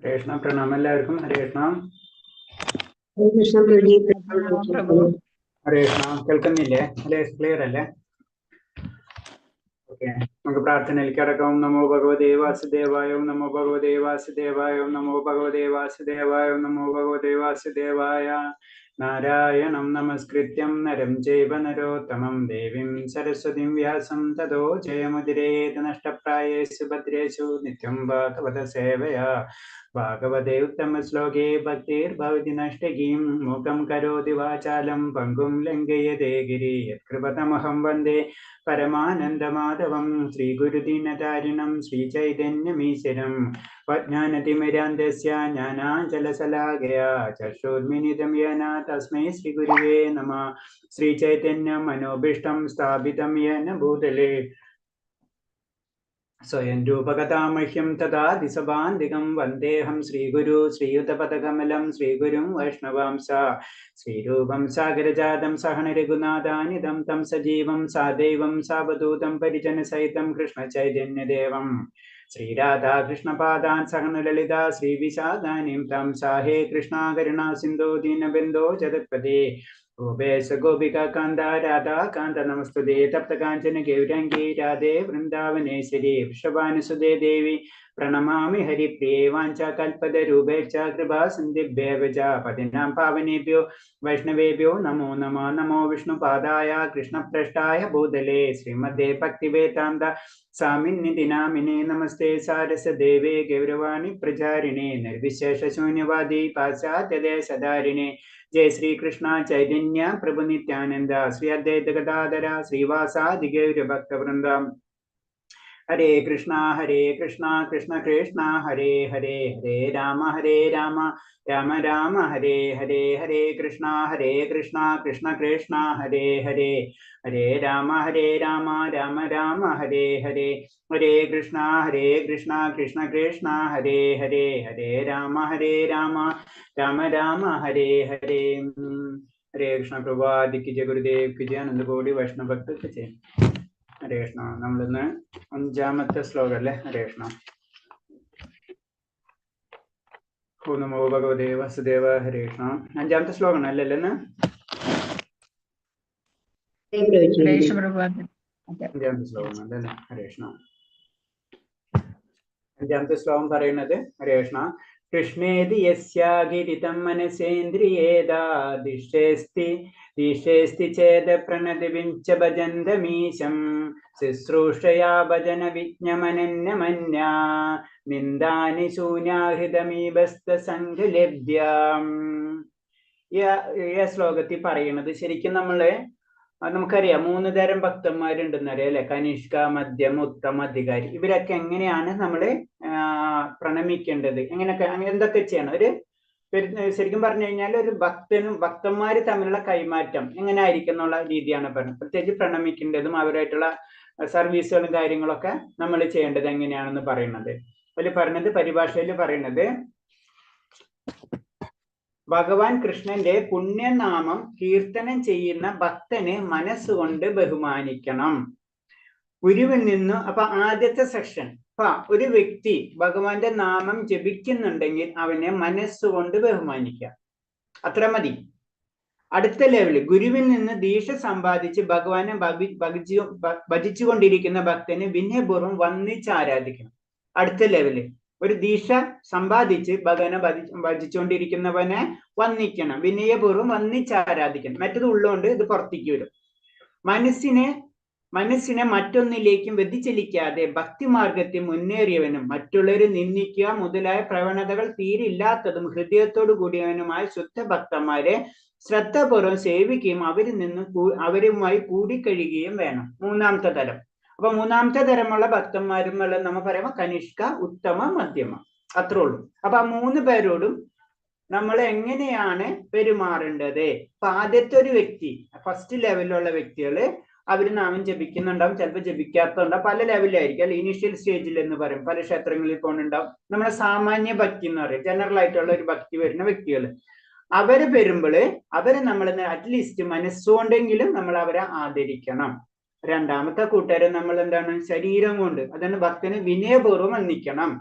കൃഷ്ണ പ്രണാമം എല്ലാവർക്കും. ഹരേ കൃഷ്ണ. ഹരേ കൃഷ്ണ. കേൾക്കുന്നില്ലേ? അല്ലേ? ക്ലിയർ അല്ലേ? ഓക്കെ, നമുക്ക് പ്രാർത്ഥനയിലേക്ക് അടക്കം. നമോ ഭഗവതേ വാസുദേവായ, നമോ ഭഗവതേ വാസുദേവായ, നമോ ഭഗവതേ വാസുദേവായ, നമോ ഭഗവതേ വാസുദേവായ. നാരായണം നമസ്കൃത്യം നരം ചൈവ നരോത്തമം ദേവീം സരസ്വതീം വ്യാസം തതോ ജയമുദിരേത് നഷ്ടപ്രായേഷു ഭദ്രേഷു നിത്യം ഭാഗവത സേവയാ. ഭാഗവതേ ഉത്തമ ശ്ലോകേ ഭക്തിർഭവതി നഷ്ടകീം മൂകം കരോതി വാചാലം പങ്കും ലംഘയതേ ഗിരി യത്കൃപതമഹം വന്ദേ പരമാനന്ദമാധവം. ശ്രീഗുരുദീനതാരിണം ശ്രീചൈതന്യമീശ്വരം വജ്ഞാനതിമിരാന്തസ്യ ജ്ഞാനാഞ്ജലശലാകയാ ചക്ഷുർമിലിതം യേന തസ്മൈ ശ്രീഗുരുവേ നമഃ. ശ്രീചൈതന്യം മനോഭീഷ്ടം സ്ഥാപിതം യേന ഭൂതലേ സ്വയം രൂപകഥാമഹ്യം തഥാ ദിശഭാന്തികം വന്ദേഹം ശ്രീഗുരു ശ്രീയുതപദകമലം ശ്രീഗുരും വൈഷ്ണവാംസ. ശ്രീരൂപം സാഗരജാതം സഹന രഘുനാഥാനിതം തം സജീവം സാദൈവം സാവധൂതം പരിജനസഹിതം കൃഷ്ണചൈതന്യദേവം ശ്രീരാധാകൃഷ്ണപാദാൻ സഹനലളിതാ ശ്രീവിശാഖാനിം തം സാഹേ കൃഷ്ണ കരുണാ സിന്ധോ ദീനബന്ധോ ജഗത്പതേ ഗോപേശ ഗോപിക കാന്ത രാധാ കാന്ത നമസ്തുതേ. തപ്തകാഞ്ചന ഗൗരാംഗീ രാധേ വൃന്ദാവനേശ്വരി വൃഷഭാനുസുതേ ദേവി പ്രണമാമി ഹരിപ്രിയേ. വാഞ്ചാകൽപതരൂപേക്ഷ കൃപാ സിന്ധിഭ്യേവ ച പതിനാം പാവനേഭ്യോ വൈഷ്ണവേഭ്യോ നമോ നമഃ. നമോ വിഷ്ണുപാദായ കൃഷ്ണപ്രഷ്ടായ ഭൂതലേ ശ്രീമദേ ഭക്തിവേദാന്ത സ്വാമിന്നിധി നാമിനേ. നമസ്തേ സാരസദേവേ ഗൗരവാണി പ്രചാരിണേ നിർവിശേഷ ശൂന്യവാദി പാശ്ചാത്യദേശധാരിണേ. जय श्री कृष्ण चैतन्य प्रभु नित्यानंद श्री अद्वैत गदाधर श्रीवासादि गौर भक्त वृंद. हरे कृष्णा कृष्ण कृष्ण हरे हरे, हरे राम राम राम हरे हरे. हरे कृष्णा कृष्ण कृष्ण हरे हरे, हरे राम राम राम हरे हरे. हरे कृष्णा कृष्ण कृष्ण हरे हरे, हरे राम राम राम हरे हरे. हरे कृष्ण. प्रभुपाद की जय, गुरुदेव की जय, आनंद कोटि वैष्णव भक्त की जय. ഹരേ കൃഷ്ണ. നമ്മളിന്ന് 5ാമത്തെ ശ്ലോകം അല്ലേ? ഹരേ കൃഷ്ണ. ഓ നമോ ഭഗവതേ വാസുദേവ. ഹരേ കൃഷ്ണ. 5ാമത്തെ ശ്ലോകം അല്ലല്ലോ ഇന്ന്? 5ാമത്തെ ശ്ലോകം അല്ലേ? ഹരേ കൃഷ്ണ. 5ാമത്തെ ശ്ലോകം പറയുന്നത് ഹരേ കൃഷ്ണ. കൃഷ്ണേതി യസ്യാഗിരിതം മനസേന്ദ്രിയേതാ ദിഷ്ടേസ്തി ചേത പ്രണതിവിഞ്ച ഭജന്തമീശം ശുശ്രൂഷയാ ഭജന വിജ്ഞമനന്യമന്യാ നിന്ദാനി ശൂന്യാഹൃതമീബസ്ത സംഘലഭ്യം. ഈ ശ്ലോകത്തിൽ പറയുന്നത് ശരിക്കും നമുക്കറിയാം 3 തരം ഭക്തന്മാരുണ്ടെന്നറിയാം അല്ലെ? കനിഷ്ക, മധ്യം, ഉത്തമ, അധികാരി. ഇവരൊക്കെ എങ്ങനെയാണ് നമ്മള് പ്രണമിക്കേണ്ടത്, എന്തൊക്കെ ചെയ്യണം? ശരിക്കും പറഞ്ഞു കഴിഞ്ഞാൽ ഒരു ഭക്തന്മാര് തമ്മിലുള്ള കൈമാറ്റം എങ്ങനെ ആയിരിക്കും എന്നുള്ള രീതിയാണ് പറയുന്നത്. പ്രത്യേകിച്ച് പ്രണമിക്കേണ്ടതും അവരായിട്ടുള്ള സർവീസുകളും കാര്യങ്ങളൊക്കെ നമ്മൾ ചെയ്യേണ്ടത് എങ്ങനെയാണെന്ന് പറയുന്നത്. അതിൽ പരിഭാഷയിൽ പറയുന്നത് ഭഗവാൻ കൃഷ്ണന്റെ പുണ്യനാമം കീർത്തനം ചെയ്യുന്ന ഭക്തനെ മനസ്സുകൊണ്ട് ബഹുമാനിക്കണം. ഗുരുവിൽ നിന്നും അപ്പൊ ആദ്യത്തെ സെക്ഷൻ, ഒരു വ്യക്തി ഭഗവാന്റെ നാമം ജപിക്കുന്നുണ്ടെങ്കിൽ അവനെ മനസ്സുകൊണ്ട് ബഹുമാനിക്കുക, അത്ര മതി. അടുത്ത ലെവല്, ഗുരുവിൽ നിന്ന് ദീക്ഷ സമ്പാദിച്ച് ഭഗവാനെ ഭജിച്ചുകൊണ്ടിരിക്കുന്ന ഭക്തനെ വിനയപൂർവ്വം വന്ദിച്ച് ആരാധിക്കണം. അടുത്ത ലെവല്, ഒരു ദീക്ഷ സമ്പാദിച്ച് ഭഗവാനെ ഭജിച്ചുകൊണ്ടിരിക്കുന്നവനെ വന്ദിക്കണം, വിനയപൂർവ്വം വന്ദിച്ച് ആരാധിക്കണം. മറ്റത് ഉള്ളതുകൊണ്ട് ഇത് പുറത്തേക്ക് വരും. മനസ്സിനെ മറ്റൊന്നിലേക്കും വ്യതിചലിക്കാതെ ഭക്തിമാർഗത്തിൽ മുന്നേറിയവനും മറ്റുള്ളവരെ നിന്ദിക്കുക മുതലായ പ്രവണതകൾ തീരില്ലാത്തതും ഹൃദയത്തോടു കൂടിയവനുമായ ശുദ്ധ ഭക്തന്മാരെ ശ്രദ്ധാപൂർവ്വം സേവിക്കുകയും അവരുമായി കൂടിക്കഴിയുകയും വേണം. 3ാമത്തെ തരം. അപ്പൊ 3ാമത്തെ തരമുള്ള ഭക്തന്മാരും നമ്മൾ പറയുമ്പോൾ കനിഷ്ക, ഉത്തമ, മധ്യമ, അത്രേ ഉള്ളൂ. അപ്പൊ ആ 3 പേരോടും നമ്മൾ എങ്ങനെയാണ് പെരുമാറേണ്ടത്? അപ്പൊ ആദ്യത്തെ ഒരു വ്യക്തി, ഫസ്റ്റ് ലെവലിലുള്ള വ്യക്തികള് അവർ നാമം ജപിക്കുന്നുണ്ടാവും, ചിലപ്പോൾ ജപിക്കാത്തതുണ്ടാവും, പല ലെവലിലായിരിക്കും അല്ലെ? ഇനീഷ്യൽ സ്റ്റേജിൽ എന്ന് പറയും, പല ക്ഷേത്രങ്ങളിൽ പോകുന്നുണ്ടാവും. നമ്മുടെ സാമാന്യ ഭക്തി എന്ന് പറയും, ജനറൽ ആയിട്ടുള്ള ഒരു ഭക്തി വരുന്ന വ്യക്തികൾ. അവര് വരുമ്പോള് അവരെ നമ്മൾ അറ്റ്ലീസ്റ്റ് മനസ്സുകൊണ്ടെങ്കിലും നമ്മൾ അവരെ ആദരിക്കണം. 2ാമത്തെ കൂട്ടുകാരൻ നമ്മൾ എന്താണ്? ശരീരം കൊണ്ട്, അതാണ് ഭക്തന് വിനയപൂർവ്വം വന്ദിക്കണം.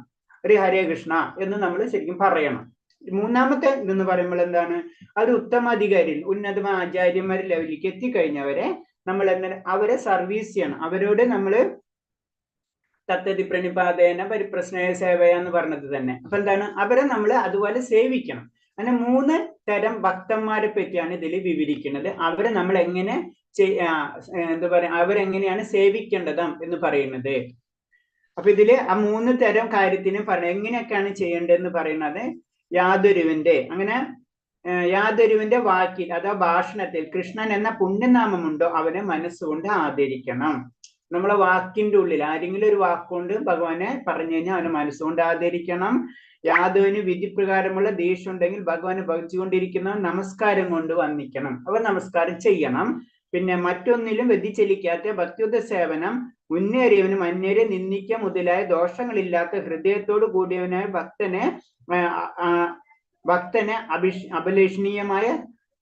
ഒരു ഹരേ കൃഷ്ണ എന്ന് നമ്മൾ ശരിക്കും പറയണം. മൂന്നാമത്തെ ഇതെന്ന് പറയുമ്പോൾ എന്താണ്, ഒരു ഉത്തമാധികാരി ഉന്നതമായ ആചാര്യന്മാർ ലെവലിലേക്ക് എത്തിക്കഴിഞ്ഞവരെ നമ്മൾ എന്താണ് അവരെ സർവീസ് ചെയ്യണം. അവരോട് നമ്മൾ തത്തതി പ്രണിപാതേന പരിപ്രശ്നയ സേവയ എന്ന് പറഞ്ഞത് തന്നെ. അപ്പൊ എന്താണ്, അവരെ നമ്മൾ അതുപോലെ സേവിക്കണം. അങ്ങനെ 3 തരം ഭക്തന്മാരെ പറ്റിയാണ് ഇതിൽ വിവരിക്കുന്നത്. അവരെ നമ്മൾ എങ്ങനെ എന്താ പറയാ, അവരെങ്ങനെയാണ് സേവിക്കേണ്ടത് എന്ന് പറയുന്നത്. അപ്പൊ ഇതില് ആ 3 തരം കാര്യത്തിനും എങ്ങനെയൊക്കെയാണ് ചെയ്യേണ്ടതെന്ന് പറയുന്നത്, യാതൊരുവിന്റെ വാക്കിൽ അഥവാ ഭാഷണത്തിൽ കൃഷ്ണൻ എന്ന പുണ്യനാമമുണ്ടോ അവനെ മനസ്സുകൊണ്ട് ആദരിക്കണം. നമ്മളെ വാക്കിന്റെ ഉള്ളിൽ ആരെങ്കിലും ഒരു വാക്കുകൊണ്ട് ഭഗവാനെ പറഞ്ഞു കഴിഞ്ഞാൽ അവനെ മനസ്സുകൊണ്ട് ആദരിക്കണം. യാദവിന് വിധിപ്രകാരമുള്ള ദേഷ്യം ഉണ്ടെങ്കിൽ ഭഗവാനെ ഭജിച്ചുകൊണ്ടിരിക്കുന്നവൻ നമസ്കാരം കൊണ്ട് വന്ദിക്കണം, അവർ നമസ്കാരം ചെയ്യണം. പിന്നെ മറ്റൊന്നിലും വ്യതിചലിക്കാത്ത ഭക്തിയുത സേവനം, മുന്നേറിയവനും അന്യരെ നിന്ദിക്ക മുതലായ ദോഷങ്ങളില്ലാത്ത ഹൃദയത്തോടു കൂടിയവനായ ഭക്തനെ അഭിലഷണീയമായ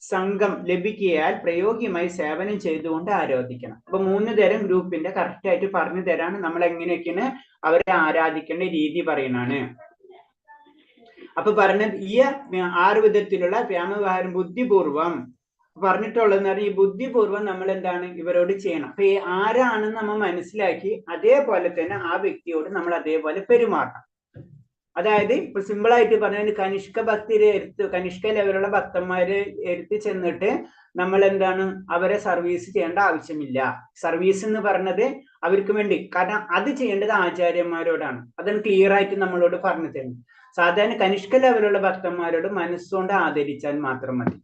സംഘം ലഭിക്കിയാൽ പ്രയോഗികമായി സേവനം ചെയ്തുകൊണ്ട് ആരാധിക്കണം. അപ്പൊ 3 തരം ഗ്രൂപ്പിന്റെ കറക്റ്റ് ആയിട്ട് പറഞ്ഞു തരാണ് നമ്മൾ എങ്ങനെയൊക്കെയാണ് അവരെ ആരാധിക്കേണ്ട രീതി പറയുന്നതാണ്. അപ്പൊ പറഞ്ഞത് ഈ 6 വിധത്തിലുള്ള വ്യാമവ്യവഹാരം ബുദ്ധിപൂർവം പറഞ്ഞിട്ടുള്ളതെന്ന് പറഞ്ഞാൽ ഈ ബുദ്ധിപൂർവ്വം നമ്മൾ എന്താണ് ഇവരോട് ചെയ്യണം. അപ്പൊ ആരാണെന്ന് നമ്മൾ മനസ്സിലാക്കി അതേപോലെ തന്നെ ആ വ്യക്തിയോട് നമ്മൾ അതേപോലെ പെരുമാറണം. അതായത് ഇപ്പൊ സിമ്പിൾ ആയിട്ട് പറഞ്ഞാൽ കനിഷ്ക ഭക്തിരെ കനിഷ്ക ലെവലുള്ള ഭക്തന്മാര് എടുത്ത് ചെന്നിട്ട് നമ്മൾ എന്താണ് അവരെ സർവീസ് ചെയ്യേണ്ട ആവശ്യമില്ല. സർവീസ് എന്ന് പറഞ്ഞത് അവർക്ക് വേണ്ടി, കാരണം അത് ചെയ്യേണ്ടത് ആചാര്യന്മാരോടാണ്. അതാണ് ക്ലിയർ ആയിട്ട് നമ്മളോട് പറഞ്ഞു തരുന്നത്. സാധാരണ കനിഷ്ക ലെവലുള്ള ഭക്തന്മാരോട് മനസ്സുകൊണ്ട് ആദരിച്ചാൽ മാത്രം മതി.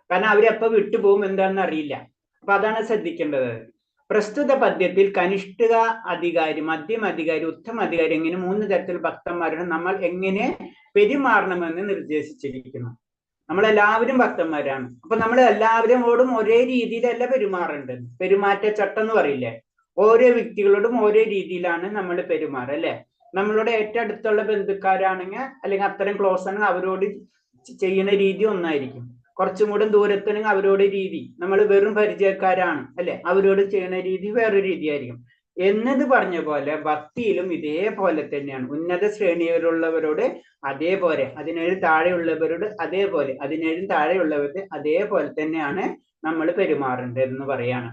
കാരണം അവരെപ്പോ വിട്ടുപോകും എന്താണെന്ന് അറിയില്ല. അപ്പൊ അതാണ് ശ്രദ്ധിക്കേണ്ടത്. പ്രസ്തുത പദ്യത്തിൽ കനിഷ്ഠ അധികാരി, മധ്യം അധികാരി, ഉത്തമ അധികാരി എങ്ങനെ 3 തരത്തിൽ ഭക്തന്മാരോട് നമ്മൾ എങ്ങനെ പെരുമാറണമെന്ന് നിർദ്ദേശിച്ചിരിക്കുന്നു. നമ്മളെല്ലാവരും ഭക്തന്മാരാണ്. അപ്പൊ നമ്മൾ എല്ലാവരോടും ഒരേ രീതിയിലല്ല പെരുമാറേണ്ടത്. പെരുമാറ്റച്ചട്ടം എന്ന് പറയില്ലേ, ഓരോ വ്യക്തികളോടും ഓരോ രീതിയിലാണ് നമ്മൾ പെരുമാറുക അല്ലെ. നമ്മളോട് ഏറ്റവും അടുത്തുള്ള ബന്ധുക്കാരാണെങ്കിൽ അല്ലെങ്കിൽ അത്രയും ക്ലോസ് ആണെങ്കിൽ അവരോട് ചെയ്യുന്ന രീതി ഒന്നായിരിക്കും. കുറച്ചും കൂടെ ദൂരത്തിനെങ്കിൽ അവരോട് രീതി, നമ്മൾ വെറും പരിചയക്കാരാണ് അല്ലെ, അവരോട് ചെയ്യുന്ന രീതി വേറൊരു രീതിയായിരിക്കും. എന്നത് പറഞ്ഞ പോലെ ഭക്തിയിലും ഇതേപോലെ തന്നെയാണ്. ഉന്നത ശ്രേണിയിലുള്ളവരോട് അതേപോലെ, 17 താഴെയുള്ളവരോട് അതേപോലെ, 17 താഴെയുള്ളവരുടെ അതേപോലെ തന്നെയാണ് നമ്മൾ പെരുമാറേണ്ടതെന്ന് പറയാണ്.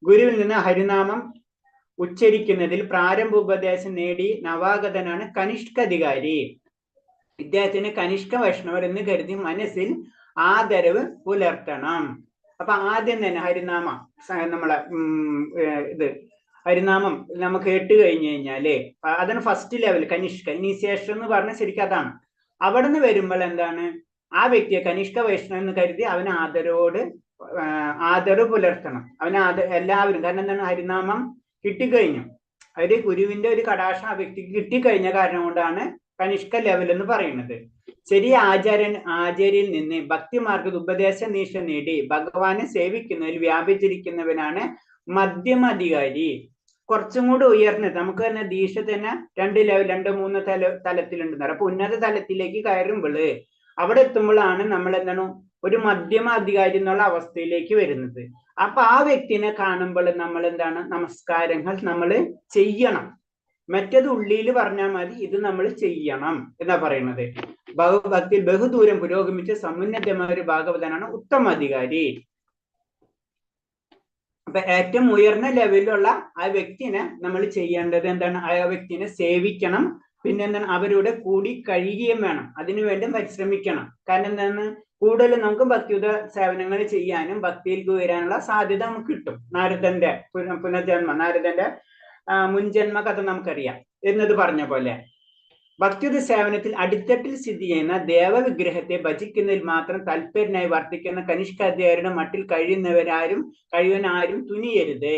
ഗുരുവിൽ നിന്ന് ഹരിനാമം ഉച്ചരിക്കുന്നതിൽ പ്രാരംഭ ഉപദേശം നേടി നവാഗതനാണ് കനിഷ്കാധികാരി. ഇദ്ദേഹത്തിന് കനിഷ്ക വൈഷ്ണവർ എന്ന് കരുതി മനസ്സിൽ ആദരവ് പുലർത്തണം. അപ്പൊ ആദ്യം തന്നെ ഹരിനാമം നമ്മളെ ഹരിനാമം നമുക്ക് കേട്ട് കഴിഞ്ഞു കഴിഞ്ഞാല് അതാണ് ഫസ്റ്റ് ലെവൽ കനിഷ്ക ഇനീഷ്യേഷൻ എന്ന് പറഞ്ഞാൽ ശരിക്കും അതാണ്. അവിടെ നിന്ന് വരുമ്പോൾ എന്താണ്, ആ വ്യക്തിയെ കനിഷ്ക വൈഷ്ണവ എന്ന് കരുതി അവന് ആദരവ് പുലർത്തണം. എല്ലാവരും, കാരണം എന്താണ്, ഹരിനാമം കിട്ടിക്കഴിഞ്ഞു, അവര് ഗുരുവിന്റെ ഒരു കടാക്ഷം ആ വ്യക്തിക്ക് കിട്ടിക്കഴിഞ്ഞ കാരണം കൊണ്ടാണ് കനിഷ്ക ലെവൽ എന്ന് പറയുന്നത്. ശരിയ ആചാര്യയിൽ നിന്ന് ഭക്തിമാർഗ ഉപദേശ നീശ നേടി ഭഗവാനെ സേവിക്കുന്നതിൽ വ്യാപിച്ചിരിക്കുന്നവനാണ് മധ്യമധികാരി. കുറച്ചും കൂടി ഉയർന്നത്, നമുക്ക് തന്നെ ദീക്ഷ തന്നെ 2 ലെവൽ 2-3 തലത്തിലുണ്ട്. അപ്പൊ ഉന്നത തലത്തിലേക്ക് കയറുമ്പോൾ അവിടെ എത്തുമ്പോഴാണ് നമ്മൾ എന്താണ് ഒരു മധ്യമ അധികാരി എന്നുള്ള അവസ്ഥയിലേക്ക് വരുന്നത്. അപ്പൊ ആ വ്യക്തിനെ കാണുമ്പോൾ നമ്മൾ എന്താണ് നമസ്കാരങ്ങൾ നമ്മൾ ചെയ്യണം. മറ്റേത് ഉള്ളിൽ പറഞ്ഞാൽ മതി, ഇത് നമ്മൾ ചെയ്യണം എന്നാ പറയുന്നത്. ഭക്തിയിൽ ബഹുദൂരം പുരോഗമിച്ച സമുന്നതമായ ഒരു ഭാഗവതനാണ് ഉത്തമാധികാരി. അപ്പൊ ഏറ്റവും ഉയർന്ന ലെവലിലുള്ള ആ വ്യക്തിനെ നമ്മൾ ചെയ്യേണ്ടത് എന്താണ്, ആ വ്യക്തിനെ സേവിക്കണം. പിന്നെ എന്താണ്, അവരുടെ കൂടി കഴിയുകയും വേണം, അതിനുവേണ്ടി പരിശ്രമിക്കണം. കാരണം എന്താണ്, കൂടുതൽ നമുക്ക് ഭക്തിയുത സേവനങ്ങൾ ചെയ്യാനും ഭക്തിയിലേക്ക് ഉയരാനുള്ള സാധ്യത നമുക്ക് കിട്ടും. നാരദന്റെ പുനർജന്മ, നാരദന്റെ മുൻജന്മ കഥ നമുക്കറിയാം എന്നത് പറഞ്ഞ പോലെ ഭക്തിയുത സേവനത്തിൽ അടിത്തട്ടിൽ സ്ഥിതി ചെയ്യുന്ന ദേവവിഗ്രഹത്തെ ഭജിക്കുന്നതിൽ മാത്രം തൽപരനായി വർത്തിക്കുന്ന കനിഷ്കാധികാരിയുടെ മട്ടിൽ കഴിയുവാൻ ആരും തുനിയരുത്.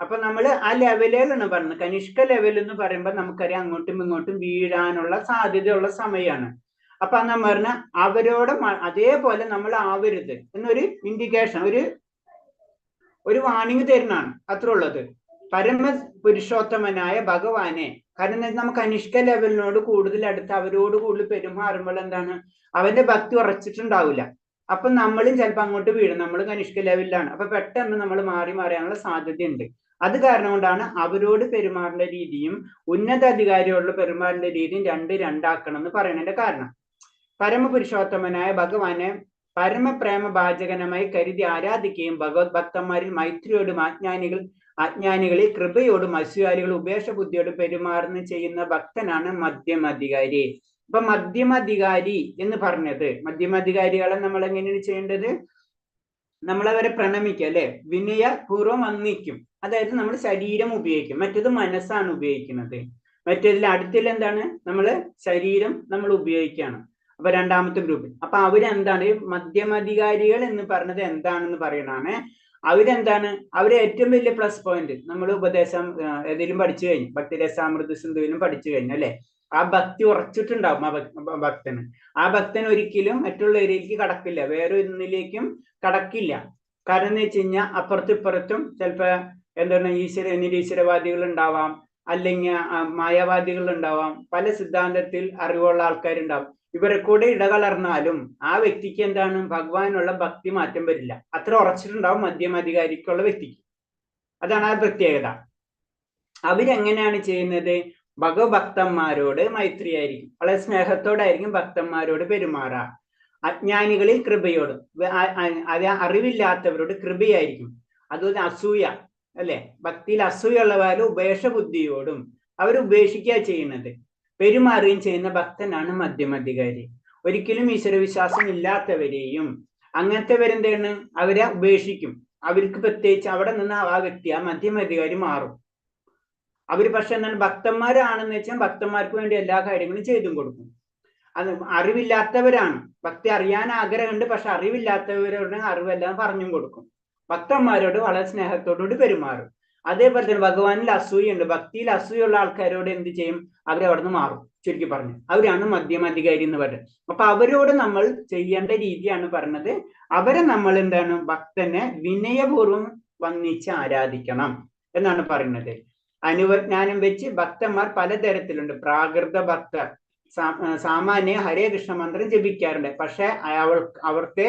അപ്പൊ നമ്മൾ ആ ലെവലുകളാണ് പറഞ്ഞത്. കനിഷ്ക ലെവൽ എന്ന് പറയുമ്പോൾ നമുക്കറിയാം അങ്ങോട്ടും ഇങ്ങോട്ടും വീഴാനുള്ള സാധ്യതയുള്ള സമയമാണ്. അപ്പൊ നമ്മൾ പറഞ്ഞ അവരോട് അതേപോലെ നമ്മൾ ആവരുത് എന്നൊരു ഇൻഡിക്കേഷൻ, ഒരു വാണിംഗ് തരുന്നതാണ്, അത്ര ഉള്ളത്. പരമ പുരുഷോത്തമനായ ഭഗവാനെ, കാരണം നമുക്ക് കനിഷ്ക ലെവലിനോട് കൂടുതൽ അടുത്ത് അവരോട് കൂടുതൽ പെരുമാറുമ്പോൾ എന്താണ്, അവന്റെ ഭക്തി ഉറച്ചിട്ടുണ്ടാവില്ല. അപ്പൊ നമ്മളും ചിലപ്പോൾ അങ്ങോട്ട് വീഴും. നമ്മൾ കനിഷ്ക ലെവലിലാണ്, അപ്പൊ പെട്ടെന്ന് നമ്മൾ മാറി മാറാനുള്ള സാധ്യതയുണ്ട്. അത് കാരണം കൊണ്ടാണ് അവരോട് പെരുമാറേണ്ട രീതിയും ഉന്നത അധികാരിയോടുള്ള പെരുമാറേണ്ട രീതിയും രണ്ടാക്കണം എന്ന് പറയുന്നതിന്റെ കാരണം. പരമപുരുഷോത്തമനായ ഭഗവാനെ പരമപ്രേമ ഭാജകനമായി കരുതി ആരാധിക്കുകയും ഭഗവത് ഭക്തന്മാരിൽ മൈത്രിയോടും അജ്ഞാനികളിൽ കൃപയോടും അസ്വാരികൾ ഉപേക്ഷ ബുദ്ധിയോടും പെരുമാറുന്ന ചെയ്യുന്ന ഭക്തനാണ് മധ്യമധികാരി. അപ്പൊ മധ്യമധികാരി എന്ന് പറഞ്ഞത്, മധ്യമധികാരികളെ നമ്മൾ എങ്ങനെയാണ് ചെയ്യേണ്ടത്? നമ്മളവരെ പ്രണമിക്കുക അല്ലെ, വിനയപൂർവ്വം വന്ദിക്കും. അതായത് നമ്മൾ ശരീരം ഉപയോഗിക്കും, മറ്റേത് മനസ്സാണ് ഉപയോഗിക്കുന്നത്. മറ്റേതിൽ അടുത്തിൽ എന്താണ്, നമ്മൾ ശരീരം നമ്മൾ ഉപയോഗിക്കുകയാണ്. അപ്പൊ രണ്ടാമത്തെ ഗ്രൂപ്പ്. അപ്പൊ അവരെന്താണ് മധ്യമധികാരികൾ എന്ന് പറഞ്ഞത് എന്താണെന്ന് പറയണാണ്. അവരെന്താണ്, അവരെ ഏറ്റവും വലിയ പ്ലസ് പോയിന്റ് നമ്മൾ ഉപദേശം ഏതെങ്കിലും പഠിച്ചു കഴിഞ്ഞു, ഭക്തിരസാമൃത സിന്ധുവിലും പഠിച്ചു കഴിഞ്ഞു അല്ലെ, ആ ഭക്തി ഉറച്ചിട്ടുണ്ടാവും ആ ഭക്തന്. ആ ഭക്തൻ ഒരിക്കലും മറ്റുള്ളവരിലേക്ക് കടക്കില്ല, വേറെ ഒന്നിലേക്കും കടക്കില്ല. കാരണം എന്ന് വെച്ച് കഴിഞ്ഞാൽ അപ്പുറത്തും ഇപ്പുറത്തും ചിലപ്പോ എന്താണ് നിരീശ്വരവാദികൾ ഉണ്ടാവാം, അല്ലെങ്കിൽ മായാവാദികൾ ഉണ്ടാവാം, പല സിദ്ധാന്തത്തിൽ അറിവുള്ള ആൾക്കാരുണ്ടാവും. ഇവരെ കൂടെ ഇടകലർന്നാലും ആ വ്യക്തിക്ക് എന്താണ് ഭഗവാനുള്ള ഭക്തി മാറ്റം വരില്ല. അത്ര ഉറച്ചിട്ടുണ്ടാവും മധ്യമധികാരിക്കുള്ള വ്യക്തിക്ക്. അതാണ് ആ പ്രത്യേകത. അവരെങ്ങനെയാണ് ചെയ്യുന്നത്? ഭഗവഭക്തന്മാരോട് മൈത്രിയായിരിക്കും, വളരെ സ്നേഹത്തോടായിരിക്കും ഭക്തന്മാരോട് പെരുമാറുക. അജ്ഞാനികളിൽ കൃപയോട്, അറിവില്ലാത്തവരോട് കൃപയായിരിക്കും. അതുപോലെ അസൂയ അല്ലെ, ഭക്തിയിൽ അസൂയുള്ളവരും ഉപേക്ഷ ബുദ്ധിയോടും അവർ ഉപേക്ഷിക്കുക ചെയ്യുന്നത്, പെരുമാറുകയും ചെയ്യുന്ന ഭക്തനാണ് മധ്യമധികാരി. ഒരിക്കലും ഈശ്വരവിശ്വാസം ഇല്ലാത്തവരെയും അങ്ങനത്തെവരെന്താണ് അവരെ ഉപേക്ഷിക്കും. അവർക്ക് പ്രത്യേകിച്ച് അവിടെ നിന്ന് ആ വ്യക്തി ആ മധ്യമധികാരി മാറും. അവര് പക്ഷെ എന്താണ് ഭക്തന്മാരാണെന്ന് വെച്ചാൽ ഭക്തന്മാർക്ക് വേണ്ടി എല്ലാ കാര്യങ്ങളും ചെയ്തും കൊടുക്കും. അത് അറിവില്ലാത്തവരാണ്, ഭക്തി അറിയാൻ ആഗ്രഹമുണ്ട്, പക്ഷെ അറിവില്ലാത്തവരോട് അറിവെല്ലാം പറഞ്ഞും കൊടുക്കും. ഭക്തന്മാരോട് വളരെ സ്നേഹത്തോടുകൂടി പെരുമാറും. അതേപോലെ തന്നെ ഭഗവാനിൽ അസൂയുണ്ട്, ഭക്തിയിൽ അസൂയുള്ള ആൾക്കാരോട് എന്ത് ചെയ്യും? അവരവിടെ നിന്ന് മാറും. ചുരുക്കി പറഞ്ഞു അവരാണ് മധ്യമധികാരി എന്ന് പറയുന്നത്. അപ്പൊ അവരോട് നമ്മൾ ചെയ്യേണ്ട രീതിയാണ് പറഞ്ഞത്. അവരെ നമ്മൾ എന്താണ് ഭക്തനെ വിനയപൂർവ്വം വന്ദിച്ച് ആരാധിക്കണം എന്നാണ് പറയുന്നത്. അനുവജ്ഞാനം വെച്ച് ഭക്തന്മാർ പലതരത്തിലുണ്ട്. പ്രാകൃത ഭക്തർ സാമാന്യ ഹരേ കൃഷ്ണ മന്ത്രം ജപിക്കാറുണ്ട്, പക്ഷെ അവർക്ക്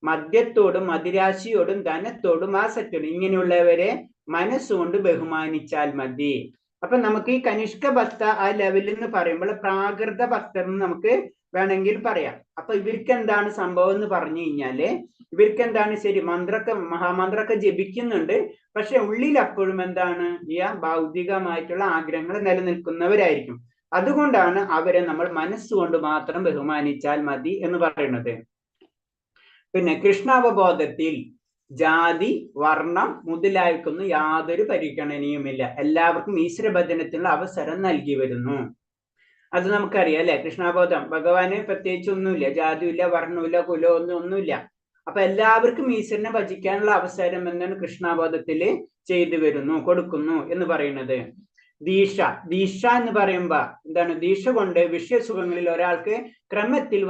മദ്യത്തോടും മദിരാശിയോടും ധനത്തോടും ആസക്തിയോടും ഇങ്ങനെയുള്ളവരെ മനസ്സുകൊണ്ട് ബഹുമാനിച്ചാൽ മതി. അപ്പൊ നമുക്ക് ഈ കനിഷ്ക ഭക്ത ആ ലെവലിൽ നിന്ന് പറയുമ്പോൾ പ്രാകൃത ഭക്തർ എന്ന് നമുക്ക് വേണമെങ്കിൽ പറയാം. അപ്പൊ ഇവർക്ക് എന്താണ് സംഭവം എന്ന് പറഞ്ഞു കഴിഞ്ഞാല്, ഇവർക്ക് എന്താണ് ശരി മഹാമന്ത്രമൊക്കെ ജപിക്കുന്നുണ്ട്, പക്ഷെ ഉള്ളിൽ അപ്പോഴും എന്താണ് ഈ ഭൗതികമായിട്ടുള്ള ആഗ്രഹങ്ങൾ നിലനിൽക്കുന്നവരായിരിക്കും. അതുകൊണ്ടാണ് അവരെ നമ്മൾ മനസ്സുകൊണ്ട് മാത്രം ബഹുമാനിച്ചാൽ മതി എന്ന് പറയുന്നത്. പിന്നെ കൃഷ്ണാവബോധത്തിൽ ജാതി വർണ്ണം മുതലായിക്കൊന്നും യാതൊരു പരിഗണനയുമില്ല. എല്ലാവർക്കും ഈശ്വരഭജനത്തിനുള്ള അവസരം നൽകി വരുന്നു. അത് നമുക്കറിയാം അല്ലെ. കൃഷ്ണാബോധം ഭഗവാന് പ്രത്യേകിച്ച് ഒന്നുമില്ല, ജാതിയില്ല വർണ്ണമില്ല കുലമൊന്നും ഒന്നുമില്ല. അപ്പൊ എല്ലാവർക്കും ഈശ്വരനെ ഭജിക്കാനുള്ള അവസരം എന്നാണ് കൃഷ്ണാബോധത്തില് ചെയ്തു വരുന്നു, കൊടുക്കുന്നു എന്ന് പറയുന്നത്. ദീക്ഷ എന്ന് പറയുമ്പോ എന്താണ്? ദീക്ഷ കൊണ്ട് വിഷയസുഖങ്ങളിൽ ഒരാൾക്ക് ക്രമത്തിൽ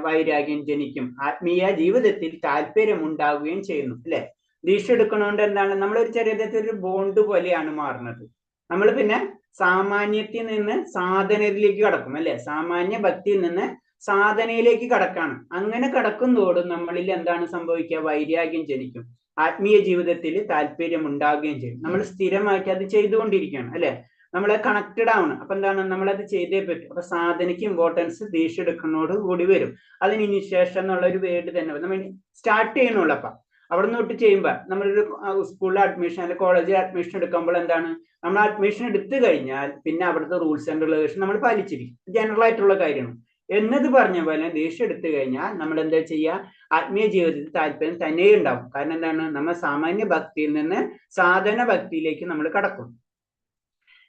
വൈരാഗ്യം ജനിക്കും, ആത്മീയ ജീവിതത്തിൽ താല്പര്യം ഉണ്ടാവുകയും ചെയ്യുന്നു അല്ലെ. ദീക്ഷ എടുക്കണോണ്ട് എന്താണ്? നമ്മളൊരു ചെറിയ ബോണ്ട് പോലെയാണ് മാറുന്നത്. നമ്മൾ പിന്നെ സാമാന്യത്തിൽ നിന്ന് സാധനയിലേക്ക് കടക്കും അല്ലെ. സാമാന്യ ഭക്തിയിൽ നിന്ന് സാധനയിലേക്ക് കടക്കാണ്. അങ്ങനെ കടക്കുന്നതോടും നമ്മളിൽ എന്താണ് സംഭവിക്കുക? വൈരാഗ്യം ജനിക്കും, ആത്മീയ ജീവിതത്തിൽ താല്പര്യം ഉണ്ടാവുകയും ചെയ്യും. നമ്മൾ സ്ഥിരമായിട്ട് അത് ചെയ്തുകൊണ്ടിരിക്കുകയാണ് അല്ലെ. നമ്മളെ കണക്റ്റഡ് ആണ്. അപ്പൊ എന്താണ്? നമ്മളത് ചെയ്തേ പറ്റും. അപ്പൊ സാധനയ്ക്ക് ഇമ്പോർട്ടൻസ് ദീക്ഷ എടുക്കുന്നതോട് കൂടി വരും. അതിന് ഇനിഷ്യേഷൻ എന്നുള്ള ഒരു വേർഡ് തന്നെ നമ്മൾ സ്റ്റാർട്ട് ചെയ്യണുള്ളൂ. അപ്പൊ അവിടെ നിന്ന് തൊട്ട് ചെയ്യുമ്പോൾ നമ്മളൊരു സ്കൂളിൽ അഡ്മിഷൻ അല്ലെങ്കിൽ കോളേജിൽ അഡ്മിഷൻ എടുക്കുമ്പോൾ എന്താണ്? നമ്മൾ അഡ്മിഷൻ എടുത്തു കഴിഞ്ഞാൽ പിന്നെ അവിടുത്തെ റൂൾസ് ആൻഡ് റെഗുലേഷൻ നമ്മൾ പാലിച്ചിരിക്കും. ജനറൽ ആയിട്ടുള്ള കാര്യമാണ്. എന്നത് പറഞ്ഞ പോലെ ദേഷ്യം എടുത്തു കഴിഞ്ഞാൽ നമ്മൾ എന്താ ചെയ്യുക? ആത്മീയ ജീവിതത്തിൽ താല്പര്യം തന്നെ ഉണ്ടാവും. കാരണം എന്താണ്? നമ്മൾ സാമാന്യ ഭക്തിയിൽ നിന്ന് സാധന ഭക്തിയിലേക്ക് നമ്മൾ കടക്കും.